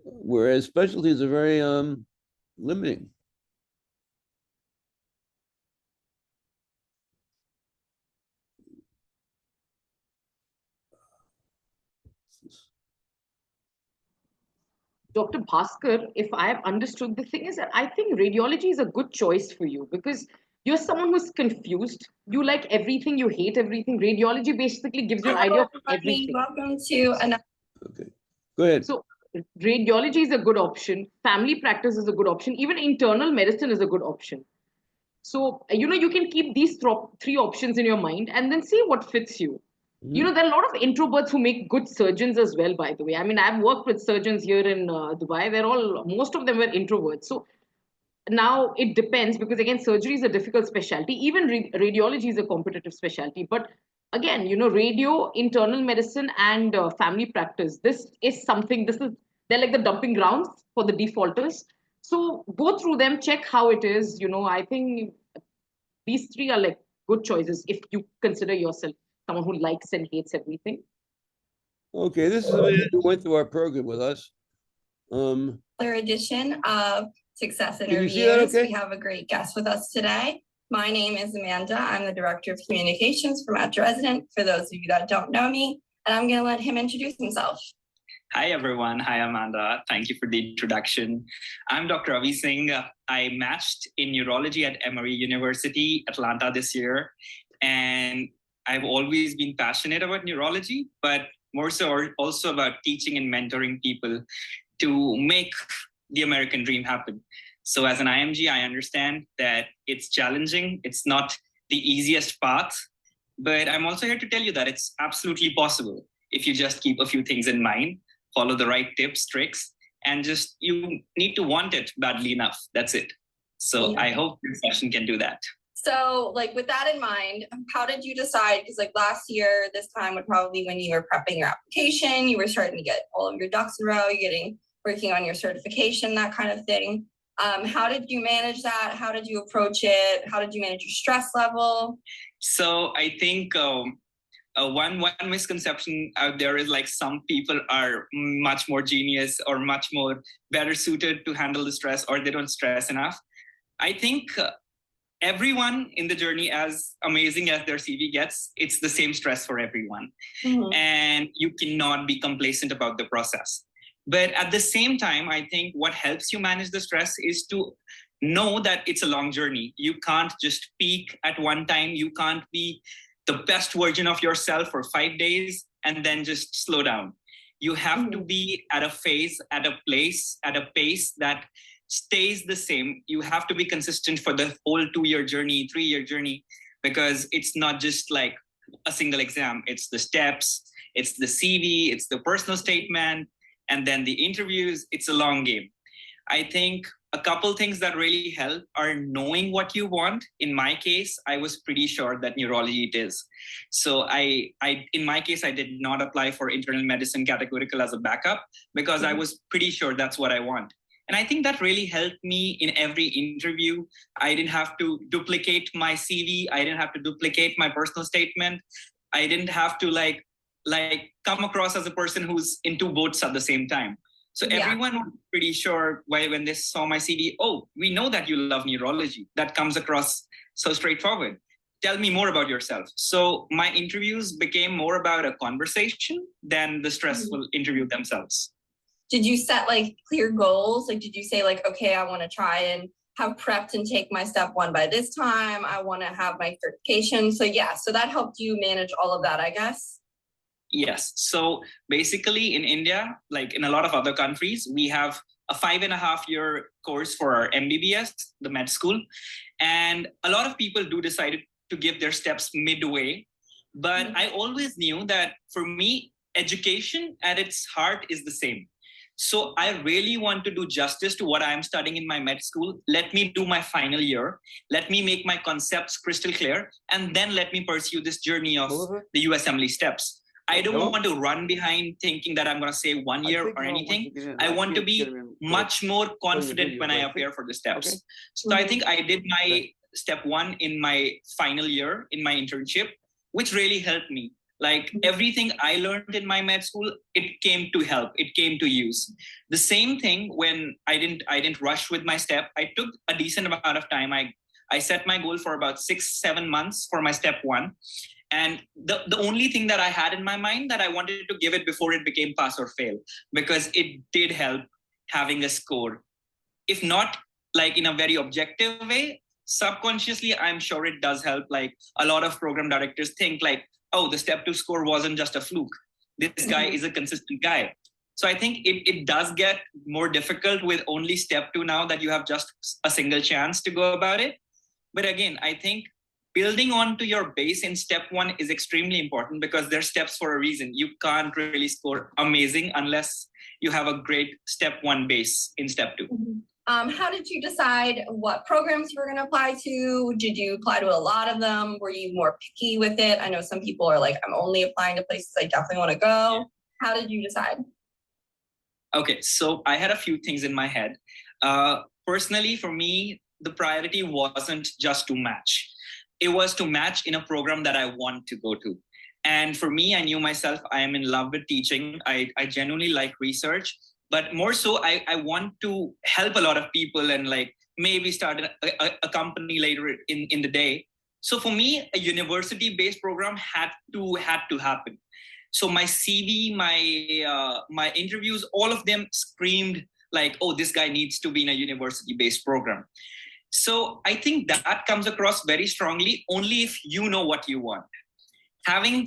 Whereas specialties are very limiting. Dr. Bhaskar, if I have understood, the thing is that I think radiology is a good choice for you because you're someone who's confused. You like everything, you hate everything. Radiology basically gives you an idea of everything. Welcome to another. Okay, go ahead. So radiology is a good option. Family practice is a good option. Even internal medicine is a good option. So, you can keep these three options in your mind and then see what fits you. There are a lot of introverts who make good surgeons as well, by the way. I mean, I've worked with surgeons here in Dubai. Most of them were introverts. So now it depends because, again, surgery is a difficult specialty. Even radiology is a competitive specialty. But again, radio, internal medicine, and family practice, they're like the dumping grounds for the defaulters. So go through them, check how it is. I think these three are like good choices if you consider yourself someone who likes and hates everything. Okay, this is a man who went through our program with us. Another edition of Success Can you see that Interviews. okay? We have a great guest with us today. My name is Amanda. I'm the Director of Communications for Metro Resident, for those of you that don't know me, and I'm going to let him introduce himself. Hi, everyone. Hi, Amanda. Thank you for the introduction. I'm Dr. Avi Singh. I matched in neurology at Emory University, Atlanta this year. And I've always been passionate about neurology, but more so also about teaching and mentoring people to make the American dream happen. So as an IMG, I understand that it's challenging. It's not the easiest path, but I'm also here to tell you that it's absolutely possible if you just keep a few things in mind, follow the right tips, tricks, and just you need to want it badly enough. That's it. So I hope this session can do that. So with that in mind, how did you decide? Because last year, this time would probably when you were prepping your application, you were starting to get all of your ducks in a row, working on your certification, that kind of thing. How did you manage that? How did you approach it? How did you manage your stress level? So I think one misconception out there is some people are much more genius or much more better suited to handle the stress, or they don't stress enough. I think everyone in the journey, as amazing as their CV gets, it's the same stress for everyone. Mm-hmm. And you cannot be complacent about the process. But at the same time, I think what helps you manage the stress is to know that it's a long journey. You can't just peak at one time. You can't be the best version of yourself for 5 days and then just slow down. You have to be at a phase, at a place, at a pace that stays the same. You have to be consistent for the whole 2-year journey, 3-year journey, because it's not just like a single exam. It's the steps, it's the CV, it's the personal statement, and then the interviews. It's a long game. I think a couple things that really help are knowing what you want. In my case, I was pretty sure that neurology it is. So in my case, I did not apply for internal medicine categorical as a backup because I was pretty sure that's what I want. And I think that really helped me in every interview. I didn't have to duplicate my CV. I didn't have to duplicate my personal statement. I didn't have to like come across as a person who's in two boats at the same time. So everyone was pretty sure when they saw my CV, oh, we know that you love neurology. That comes across so straightforward. Tell me more about yourself. So my interviews became more about a conversation than the stressful interview themselves. Did you set like clear goals? Like, did you say like, okay, I want to try and have prepped and take my step 1 by this time. I want to have my certification. So yeah, so that helped you manage all of that, I guess. Yes. So basically in India, like in a lot of other countries, we have a 5.5-year course for our MBBS, the med school. And a lot of people do decide to give their steps midway. But I always knew that for me, education at its heart is the same. So I really want to do justice to what I'm studying in my med school. Let me do my final year. Let me make my concepts crystal clear. And then let me pursue this journey of the USMLE steps. I don't want to run behind thinking that I'm going to say 1 year or anything. I want to be much more confident when I appear for the steps. So I think I did my step 1 in my final year in my internship, which really helped me. Like everything I learned in my med school, it came to help. It came to use. The same thing when I didn't rush with my step. I took a decent amount of time. I set my goal for about 6-7 months for my step 1. And the only thing that I had in my mind that I wanted to give it before it became pass or fail, because it did help having a score. If not like in a very objective way, subconsciously, I'm sure it does help. Like a lot of program directors think like, oh, the step 2 score wasn't just a fluke. This guy is a consistent guy. So I think it does get more difficult with only step 2 now that you have just a single chance to go about it. But again, I think building onto your base in step 1 is extremely important because they're steps for a reason. You can't really score amazing unless you have a great step 1 base in step 2. How did you decide what programs you were going to apply to? Did you apply to a lot of them? Were you more picky with it? I know some people are like, I'm only applying to places I definitely want to go. How did you decide? Okay, so I had a few things in my head. Personally, for me, the priority wasn't just to match. It was to match in a program that I want to go to. And for me, I knew myself, I am in love with teaching. I genuinely like research. But more so, I want to help a lot of people and like maybe start a company later in the day. So for me, a university-based program had to happen. So my CV, my interviews, all of them screamed like, oh, this guy needs to be in a university-based program. So I think that comes across very strongly only if you know what you want. Having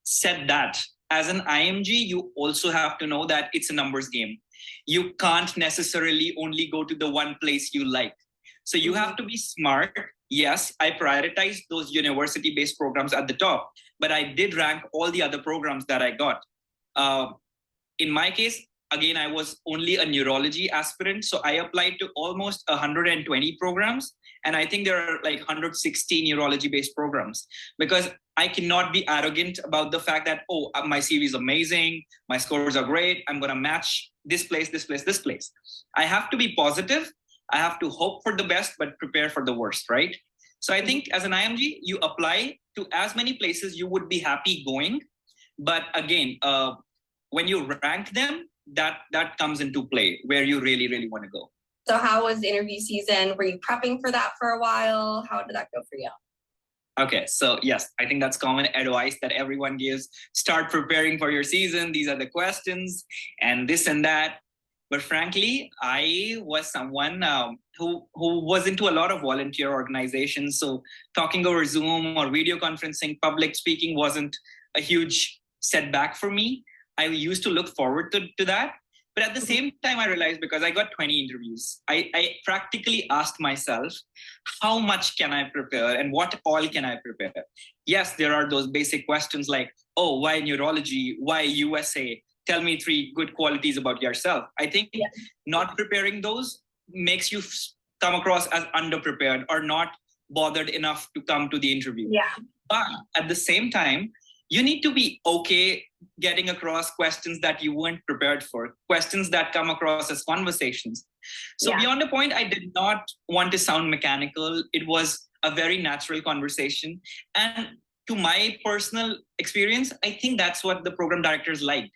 said that, as an IMG, you also have to know that it's a numbers game. You can't necessarily only go to the one place you like. So you have to be smart. Yes, I prioritized those university-based programs at the top, but I did rank all the other programs that I got. In my case, again, I was only a neurology aspirant. So I applied to almost 120 programs. And I think there are like 160 neurology-based programs because I cannot be arrogant about the fact that, oh, my CV is amazing. My scores are great. I'm going to match this place, this place, this place. I have to be positive. I have to hope for the best, but prepare for the worst, right? So I think as an IMG, you apply to as many places you would be happy going. But again, when you rank them, that comes into play where you really, really want to go. So how was the interview season? Were you prepping for that for a while? How did that go for you? Okay, so yes, I think that's common advice that everyone gives. Start preparing for your season. These are the questions and this and that. But frankly, I was someone who was into a lot of volunteer organizations. So talking over Zoom or video conferencing, public speaking wasn't a huge setback for me. I used to look forward to that. But at the same time, I realized because I got 20 interviews, I practically asked myself, how much can I prepare and what all can I prepare? Yes, there are those basic questions like, oh, why neurology? Why USA? tell me 3 good qualities about yourself. I think not preparing those makes you come across as underprepared or not bothered enough to come to the interview. Yeah. But at the same time, you need to be okay getting across questions that you weren't prepared for, questions that come across as conversations. So beyond the point, I did not want to sound mechanical. It was a very natural conversation. And to my personal experience, I think that's what the program directors like.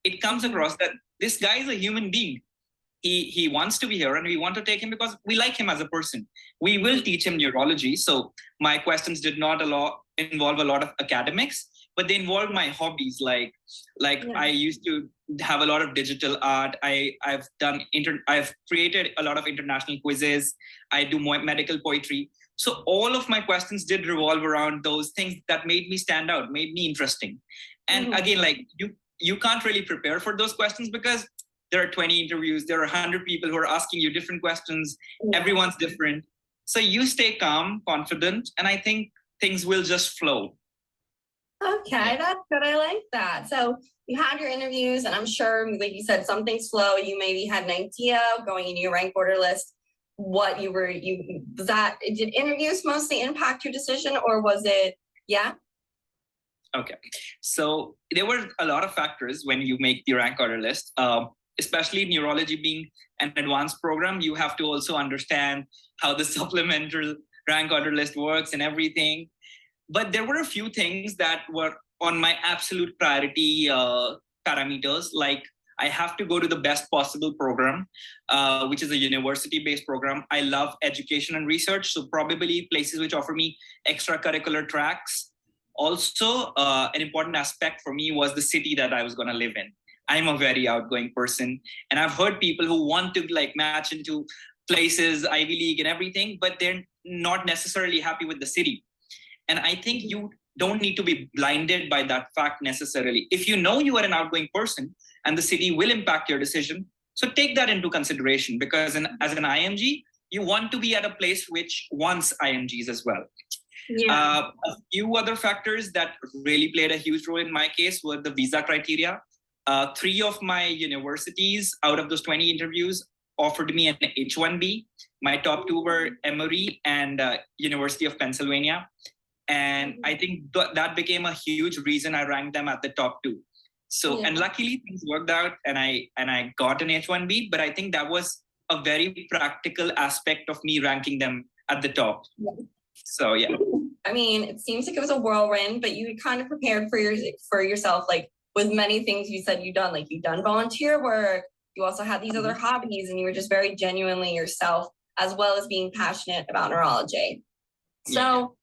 It comes across that this guy is a human being. He wants to be here and we want to take him because we like him as a person. We will teach him neurology. So my questions did not involve a lot of academics, but they involved my hobbies. Like I used to have a lot of digital art. I've created a lot of international quizzes. I do more medical poetry. So all of my questions did revolve around those things that made me stand out, made me interesting. And again, like you can't really prepare for those questions because there are 20 interviews, there are 100 people who are asking you different questions. Everyone's different. So you stay calm, confident, and I think things will just flow. Okay, that's good. I like that. So you had your interviews, and I'm sure, like you said, something slow. You maybe had an idea of going into your rank order list. What did interviews mostly impact your decision, or was it? Okay. So there were a lot of factors when you make the rank order list. Especially neurology being an advanced program, you have to also understand how the supplemental rank order list works and everything. But there were a few things that were on my absolute priority parameters, like I have to go to the best possible program, which is a university-based program. I love education and research, so probably places which offer me extracurricular tracks. Also, an important aspect for me was the city that I was going to live in. I'm a very outgoing person, and I've heard people who want to like match into places, Ivy League and everything, but they're not necessarily happy with the city. And I think you don't need to be blinded by that fact necessarily. If you know you are an outgoing person and the city will impact your decision, so take that into consideration, because as an IMG, you want to be at a place which wants IMGs as well. A few other factors that really played a huge role in my case were the visa criteria. 3 of my universities out of those 20 interviews offered me an H-1B. My top 2 were Emory and University of Pennsylvania. And I think that became a huge reason I ranked them at the top 2. So, and luckily things worked out and I got an H-1B, but I think that was a very practical aspect of me ranking them at the top. So, I mean, it seems like it was a whirlwind, but you kind of prepared for yourself, like, with many things you said you've done, like you've done volunteer work, you also had these other hobbies, and you were just very genuinely yourself, as well as being passionate about neurology. So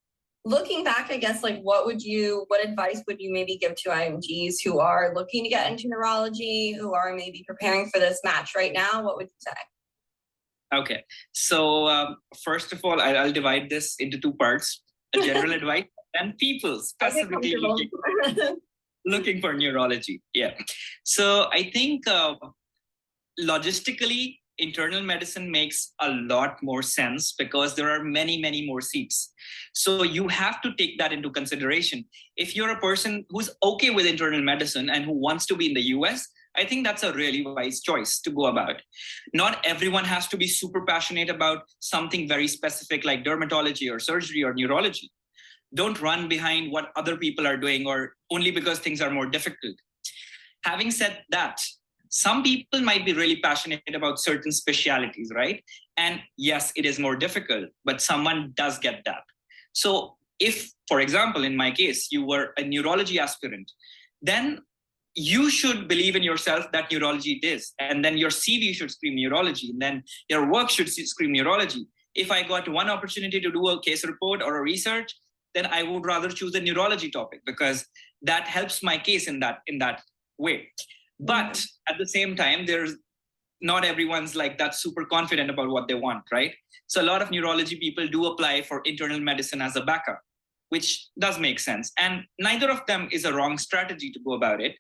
looking back, I guess, like what advice would you maybe give to IMGs who are looking to get into neurology, who are maybe preparing for this match right now? What would you say? Okay, so first of all, I'll divide this into 2 parts, a general advice and people specifically looking for neurology. So I think logistically, internal medicine makes a lot more sense because there are many, many more seats. So you have to take that into consideration. If you're a person who's okay with internal medicine and who wants to be in the US, I think that's a really wise choice to go about. Not everyone has to be super passionate about something very specific like dermatology or surgery or neurology. Don't run behind what other people are doing or only because things are more difficult. Having said that, some people might be really passionate about certain specialties, right? And yes, it is more difficult, but someone does get that. So if, for example, in my case, you were a neurology aspirant, then you should believe in yourself that neurology it is. And then your CV should scream neurology. And then your work should scream neurology. If I got one opportunity to do a case report or a research, then I would rather choose a neurology topic because that helps my case in that way. But at the same time, not everyone's like that super confident about what they want, right? So a lot of neurology people do apply for internal medicine as a backup, which does make sense. And neither of them is a wrong strategy to go about it.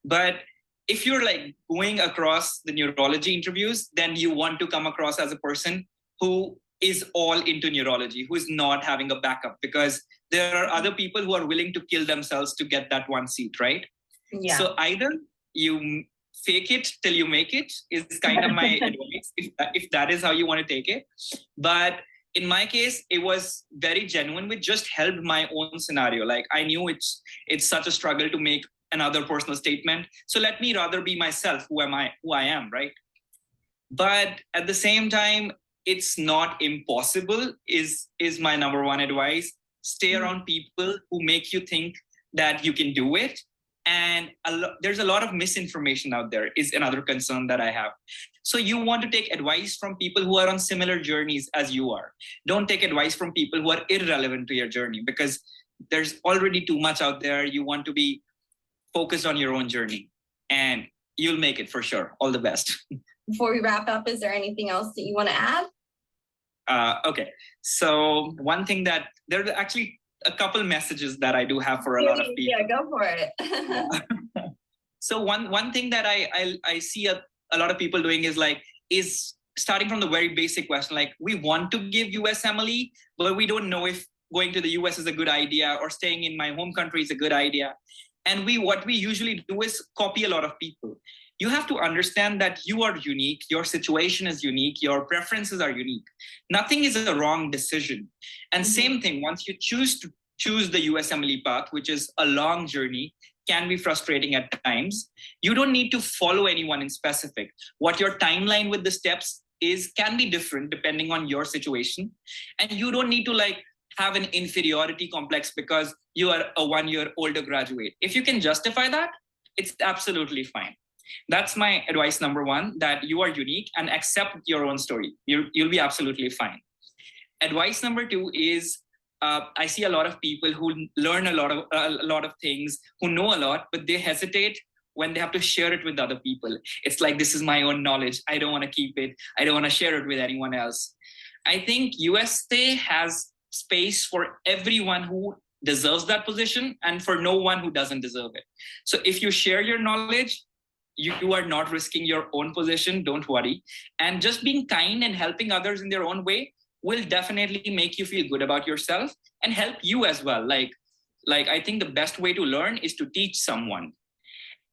But if you're like going across the neurology interviews, then you want to come across as a person who is all into neurology, who is not having a backup, because there are other people who are willing to kill themselves to get that one seat, right? So either you fake it till you make it is kind of my advice, if that is how you want to take it. But in my case, it was very genuine, which just helped my own scenario. Like I knew it's such a struggle to make another personal statement. So let me rather be myself, who I am, right? But at the same time, it's not impossible is my number one advice. Stay around people who make you think that you can do it. And there's a lot of misinformation out there is another concern that I have. So you want to take advice from people who are on similar journeys as you are. Don't take advice from people who are irrelevant to your journey, because there's already too much out there. You want to be focused on your own journey, and you'll make it for sure. All the best. Before we wrap up, is there anything else that you want to add? Okay, so one thing that there are actually a couple messages that I do have for a lot of people. Yeah, go for it. So one thing that I see a lot of people doing is starting from the very basic question, like we want to give USMLE, but we don't know if going to the US is a good idea or staying in my home country is a good idea. And what we usually do is copy a lot of people. You have to understand that you are unique, your situation is unique, your preferences are unique. Nothing is a wrong decision. And same thing, once you choose the USMLE path, which is a long journey, can be frustrating at times, you don't need to follow anyone in specific. What your timeline with the steps is can be different depending on your situation. And you don't need to have an inferiority complex because you are a 1 year older graduate. If you can justify that, it's absolutely fine. That's my advice number one, that you are unique and accept your own story. You'll be absolutely fine. Advice number two is, I see a lot of people who learn a lot of things, who know a lot, but they hesitate when they have to share it with other people. It's like, this is my own knowledge. I don't want to keep it. I don't want to share it with anyone else. I think USA has space for everyone who deserves that position and for no one who doesn't deserve it. So if you share your knowledge, you are not risking your own position, don't worry. And just being kind and helping others in their own way will definitely make you feel good about yourself and help you as well. Like I think the best way to learn is to teach someone.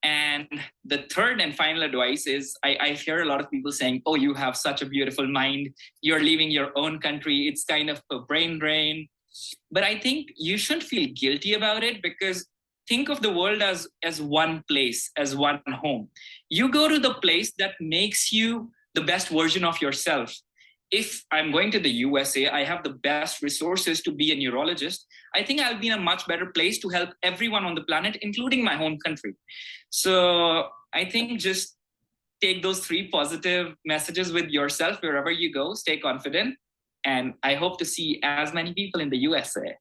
And the third and final advice is, I hear a lot of people saying, oh, you have such a beautiful mind. You're leaving your own country. It's kind of a brain drain. But I think you shouldn't feel guilty about it, because think of the world as one place, as one home. You go to the place that makes you the best version of yourself. If I'm going to the USA, I have the best resources to be a neurologist. I think I'll be in a much better place to help everyone on the planet, including my home country. So I think just take those 3 positive messages with yourself wherever you go, stay confident. And I hope to see as many people in the USA.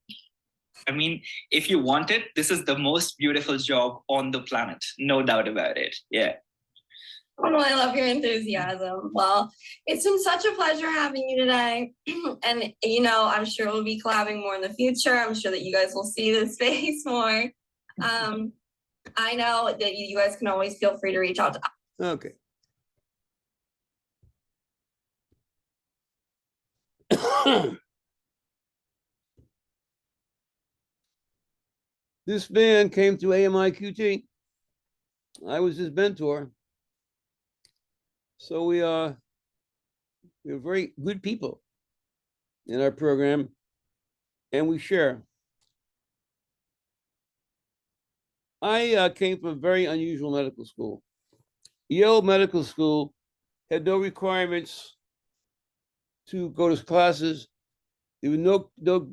I mean, if you want it, this is the most beautiful job on the planet. No doubt about it. Yeah. Oh, no, I love your enthusiasm. Well, it's been such a pleasure having you today. And, I'm sure we'll be collabing more in the future. I'm sure that you guys will see this face more. I know that you guys can always feel free to reach out to us. Okay. This man came to AMIQT. I was his mentor. So we're very good people in our program, and we share. I came from a very unusual medical school. Yale Medical School had no requirements to go to classes. There were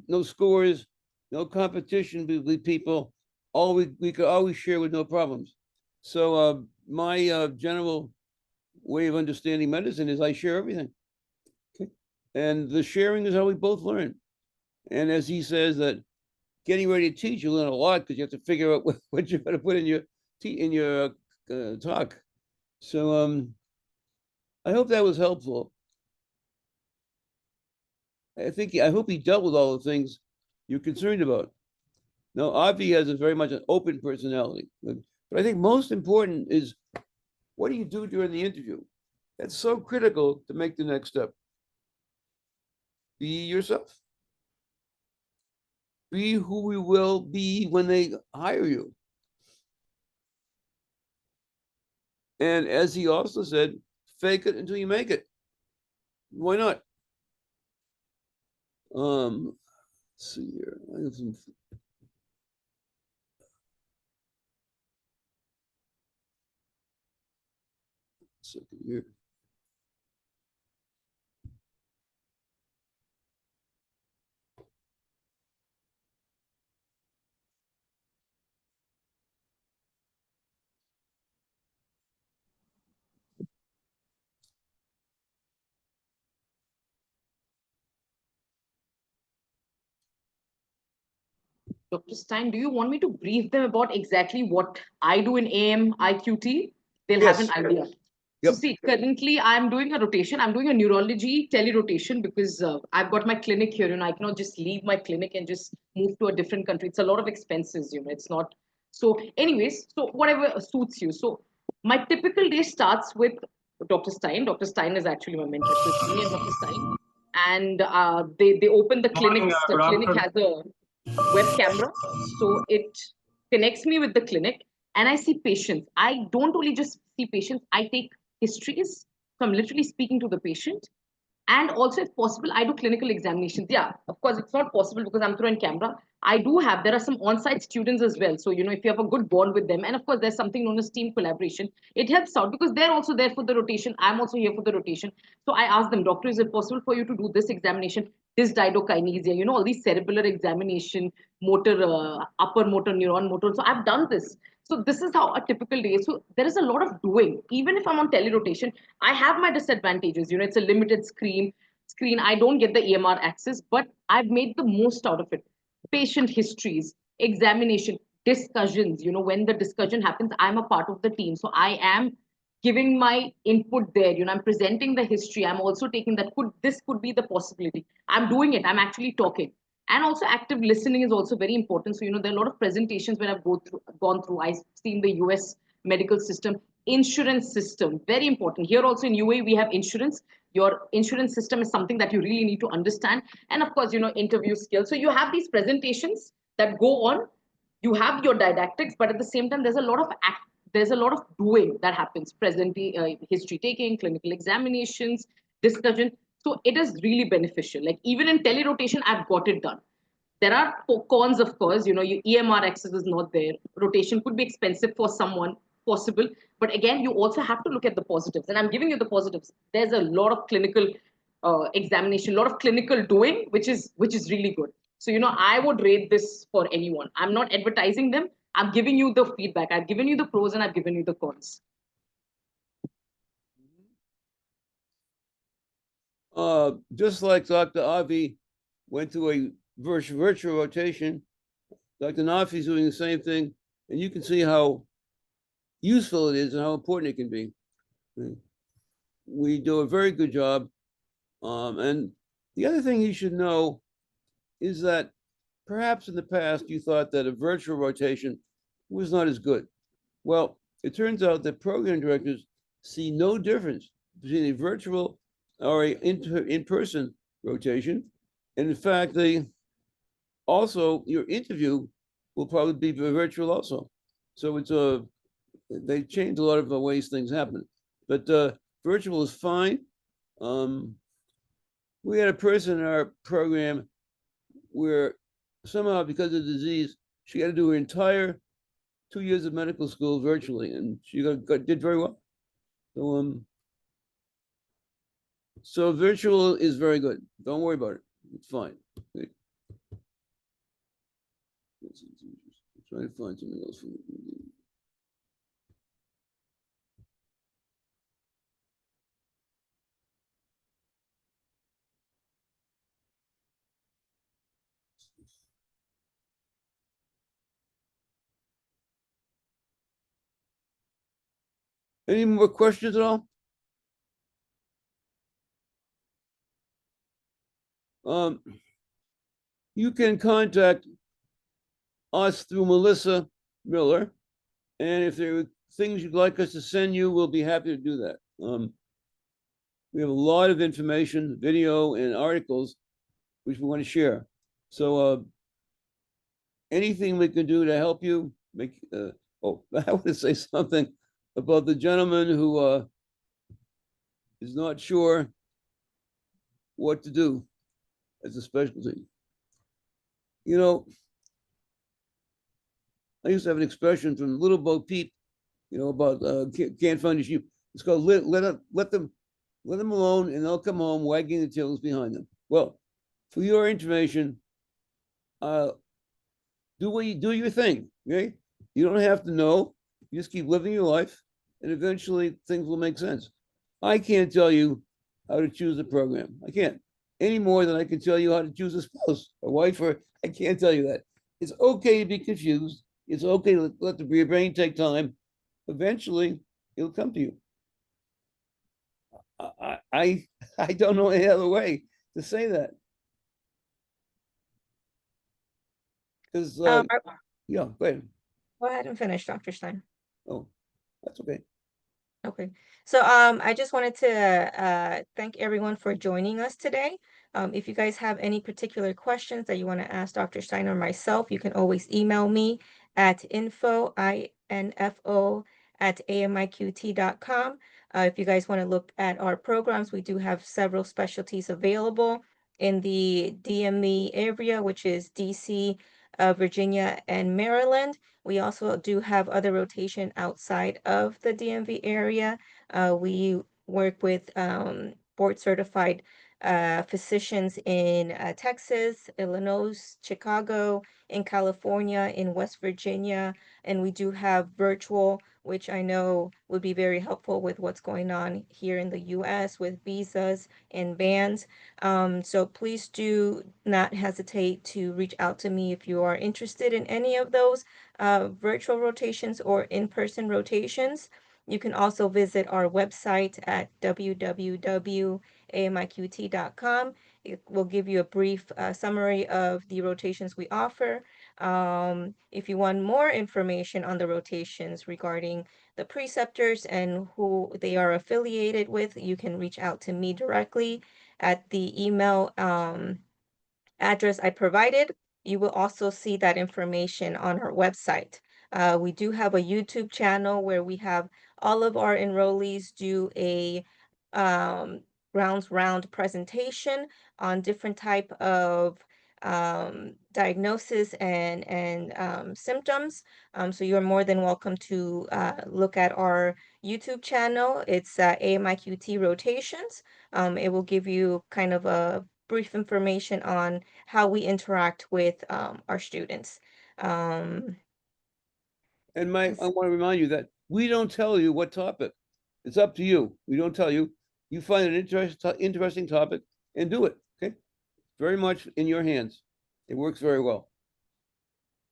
no scores, no competition with people. We could always share with no problems. So my general way of understanding medicine is I share everything. Okay. And the sharing is how we both learn. And as he says, that getting ready to teach, you learn a lot because you have to figure out what you're going to put in your talk. So I hope that was helpful. I hope he dealt with all the things you're concerned about. Now, Avi has very much an open personality, but I think most important is, what do you do during the interview? That's so critical to make the next step. Be yourself. Be who you will be when they hire you. And as he also said, fake it until you make it. Why not? Let's see here. I have some. Second here. Dr. Stein, do you want me to brief them about exactly what I do in AM IQT? They'll have an Yes. idea. So Yep. see, currently I'm doing a rotation. I'm doing a neurology tele-rotation because I've got my clinic here. I cannot just leave my clinic and just move to a different country. It's a lot of expenses. It's not. So anyways, so whatever suits you. So my typical day starts with Dr. Stein. Dr. Stein is actually my mentor. So it's me and Dr. Stein. And they open the clinic. The clinic has a web camera. So it connects me with the clinic and I see patients. I don't only just see patients, I take histories. So I'm literally speaking to the patient. And also, if possible, I do clinical examinations. Yeah, of course, it's not possible because I'm through in camera. There are some on-site students as well. So, if you have a good bond with them, and of course, there's something known as team collaboration, it helps out because they're also there for the rotation. I'm also here for the rotation. So I asked them, doctor, is it possible for you to do this examination, this diadokinesia, all these cerebellar examination, motor, upper motor, neuron motor. So I've done this. So this is how a typical day is. So there is a lot of doing. Even if I'm on telerotation, I have my disadvantages. It's a limited screen. I don't get the EMR access, but I've made the most out of it. Patient histories, examination, discussions. When the discussion happens, I'm a part of the team. So I am giving my input there. I'm presenting the history. I'm also taking that this could be the possibility. I'm doing it. I'm actually talking. And also active listening is also very important. So, there are a lot of presentations where I've gone through. I've seen the US medical system, insurance system, very important. Here also in UAE, we have insurance. Your insurance system is something that you really need to understand. And of course, interview skills. So you have these presentations that go on. You have your didactics, but at the same time, there's a lot of doing that happens. History taking, clinical examinations, discussion. So it is really beneficial. Like even in telerotation, I've got it done. There are cons, of course. Your EMR access is not there. Rotation could be expensive for someone, possible. But again, you also have to look at the positives. And I'm giving you the positives. There's a lot of clinical examination, a lot of clinical doing, which is really good. So, I would rate this for anyone. I'm not advertising them. I'm giving you the feedback. I've given you the pros and I've given you the cons. Just like Dr. Avi went to a virtual rotation, Dr. Nafi is doing the same thing, and you can see how useful it is and how important it can be. We do a very good job. And the other thing you should know is that perhaps in the past you thought that a virtual rotation was not as good. Well, it turns out that program directors see no difference between a virtual or a in-person rotation. And in fact, your interview will probably be virtual also. So they changed a lot of the ways things happen. But virtual is fine. We had a person in our program where somehow, because of the disease, she had to do her entire 2 years of medical school virtually, and she did very well. So virtual is very good. Don't worry about it. It's fine. Okay. Trying to find something else for you. Any more questions at all? You can contact us through Melissa Miller, and if there are things you'd like us to send you, we'll be happy to do that. We have a lot of information, video, and articles which we want to share. So anything we can do to help you make. I want to say something. about the gentleman who is not sure what to do as a specialty. You know, I used to have an expression from Little Bo Peep, you know, about can't find a sheep. It's called let them alone, and they'll come home wagging their tails behind them. Well, for your information, do your thing, okay? You don't have to know. You just keep living your life, and eventually things will make sense. I can't tell you how to choose a program. I can't, any more than I can tell you how to choose a spouse, a wife, or I can't tell you that. It's okay to be confused. It's okay to let your brain take time. Eventually, it'll come to you. I don't know any other way to say that. Because yeah, go ahead. Go ahead and finish, Dr. Stein. Oh, that's okay. Okay, so I just wanted to thank everyone for joining us today. If you guys have any particular questions that you want to ask Dr. Stein or myself, you can always email me at info@amiqt.com. If you guys want to look at our programs, we do have several specialties available in the DMV area, which is DC, Virginia, and Maryland. We also do have other rotation outside of the DMV area. We work with board certified physicians in Texas, Illinois, Chicago, in California, in West Virginia, and we do have virtual, which I know would be very helpful with what's going on here in the US with visas and bans. So please do not hesitate to reach out to me if you are interested in any of those virtual rotations or in-person rotations. You can also visit our website at www.amiqt.com. It will give you a brief summary of the rotations we offer. If you want more information on the rotations regarding the preceptors and who they are affiliated with, you can reach out to me directly at the email address I provided. You will also see that information on our website. We do have a YouTube channel where we have all of our enrollees do a round presentation on different type of diagnosis and symptoms. So you're more than welcome to look at our YouTube channel. It's AMIQT Rotations. It will give you kind of a brief information on how we interact with our students. And I want to remind you that we don't tell you what topic. It's up to you. We don't tell you. You find an interesting topic and do it. Okay, very much in your hands. It works very well.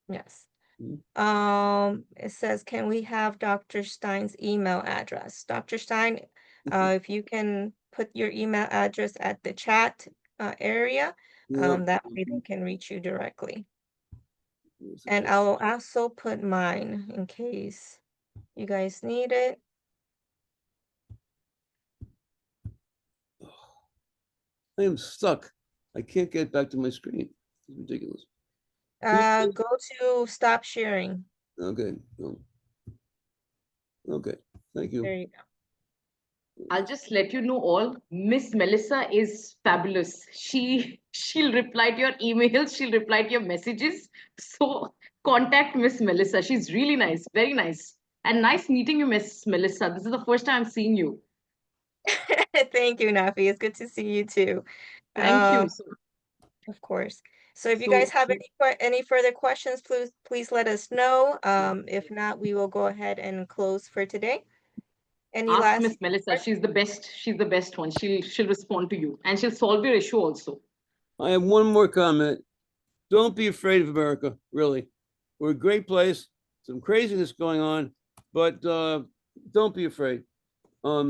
Yes. Mhm. It says, can we have Dr. Stein's email address? Dr. Stein, if you can put your email address at the chat area, that way they can reach you directly. And I'll also put mine in case you guys need it. I am stuck. I can't get back to my screen. It's ridiculous. Go to stop sharing. Okay. No. Okay. Thank you. There you go. I'll just let you know all, Miss Melissa is fabulous. She'll reply to your emails, she'll reply to your messages. So contact Miss Melissa. She's really nice, very nice. And nice meeting you, Miss Melissa. This is the first time I'm seeing you. Thank you, Nafi. It's good to see you too. Thank you. Of course. So if you guys have any further questions, please let us know. If not, we will go ahead and close for today. Any ask last Miss Melissa. She's the best. She's the best one. She'll respond to you and she'll solve your issue also. I have one more comment. Don't be afraid of America, really. We're a great place, some craziness going on, but don't be afraid.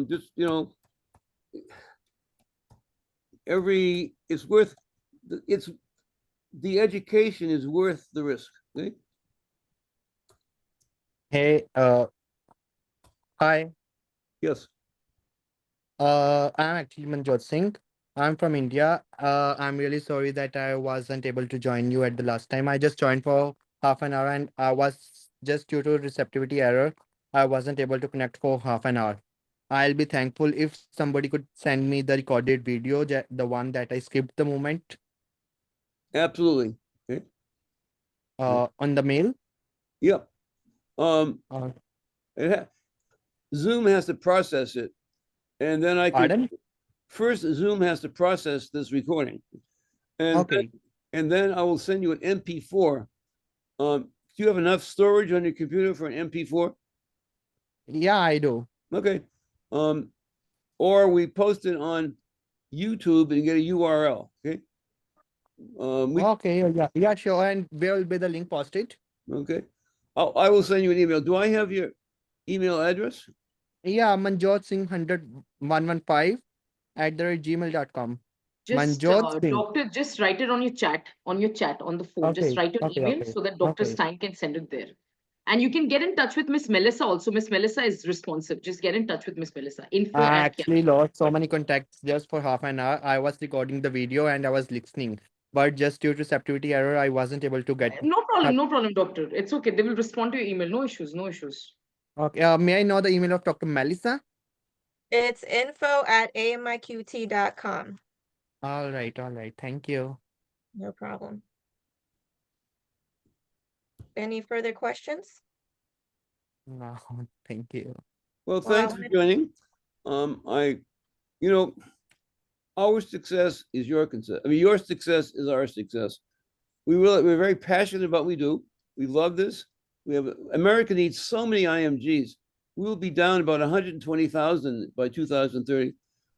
Just, you know, the education is worth the risk. Okay? Hey, hi. Yes. I'm actually Manjot Singh. I'm from India. I'm really sorry that I wasn't able to join you at the last time. I just joined for half an hour and I was just due to receptivity error. I wasn't able to connect for half an hour. I'll be thankful if somebody could send me the recorded video, the one that I skipped the moment, Absolutely. Okay. on the mail. Yep. Um, Uh, Zoom has to process it, and then I can Pardon? first Zoom has to process this recording, and Okay. then I will send you an MP4. Do you have enough storage on your computer for an MP4? Yeah, I do. Okay. Or we post it on YouTube and get a URL. Okay. Okay, yeah, sure. And where will be the link posted? Okay. I will send you an email. Do I have your email address? Yeah, Manjot Singh 100 @gmail.com. Just Manjot Singh. doctor, just write it on your chat, on the phone. Just Okay, write your okay, email okay, so that Dr. okay. Stein can send it there. And you can get in touch with Miss Melissa also. Miss Melissa is responsive. Just get in touch with Miss Melissa. Info I at actually lost so many contacts just for half an hour. I was recording the video and I was listening, but just due to receptivity error, I wasn't able to get. No problem, doctor. It's okay. They will respond to your email. No issues, no issues. Okay, may I know the email of Dr. Melissa? It's info@amiqt.com. All right. Thank you. No problem. Any further questions? No, thank you. Well, Well, I thanks for wanted- joining. You know, our success is your success. I mean, your success is our success. We're very passionate about what we do. We love this. America needs so many IMGs. We will be down about 120,000 by 2030.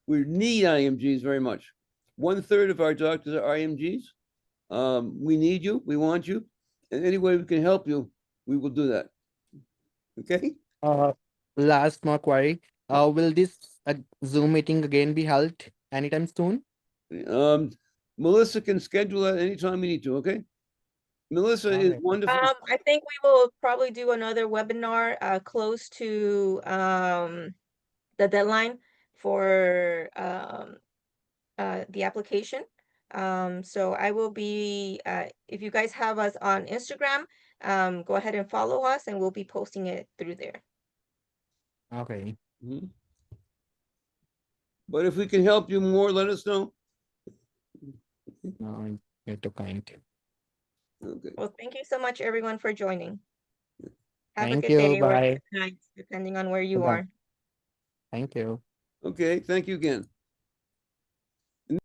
We need IMGs very much. 1/3 of our doctors are IMGs. We need you. We want you. And any way we can help you, we will do that. Okay? Last more query. Will this Zoom meeting again be held anytime soon? Melissa can schedule that anytime we need to, okay? Melissa is Alright. wonderful. I think we will probably do another webinar close to the deadline for the application. So I will be, if you guys have us on Instagram, go ahead and follow us and we'll be posting it through there. Okay. Mhm. But if we can help you more, let us know. No, you're too kind. Okay. Well, thank you so much, everyone, for joining. Have a Thank good you. day or Bye. good night, depending on where you Bye. are. Thank you. Okay. Thank you again.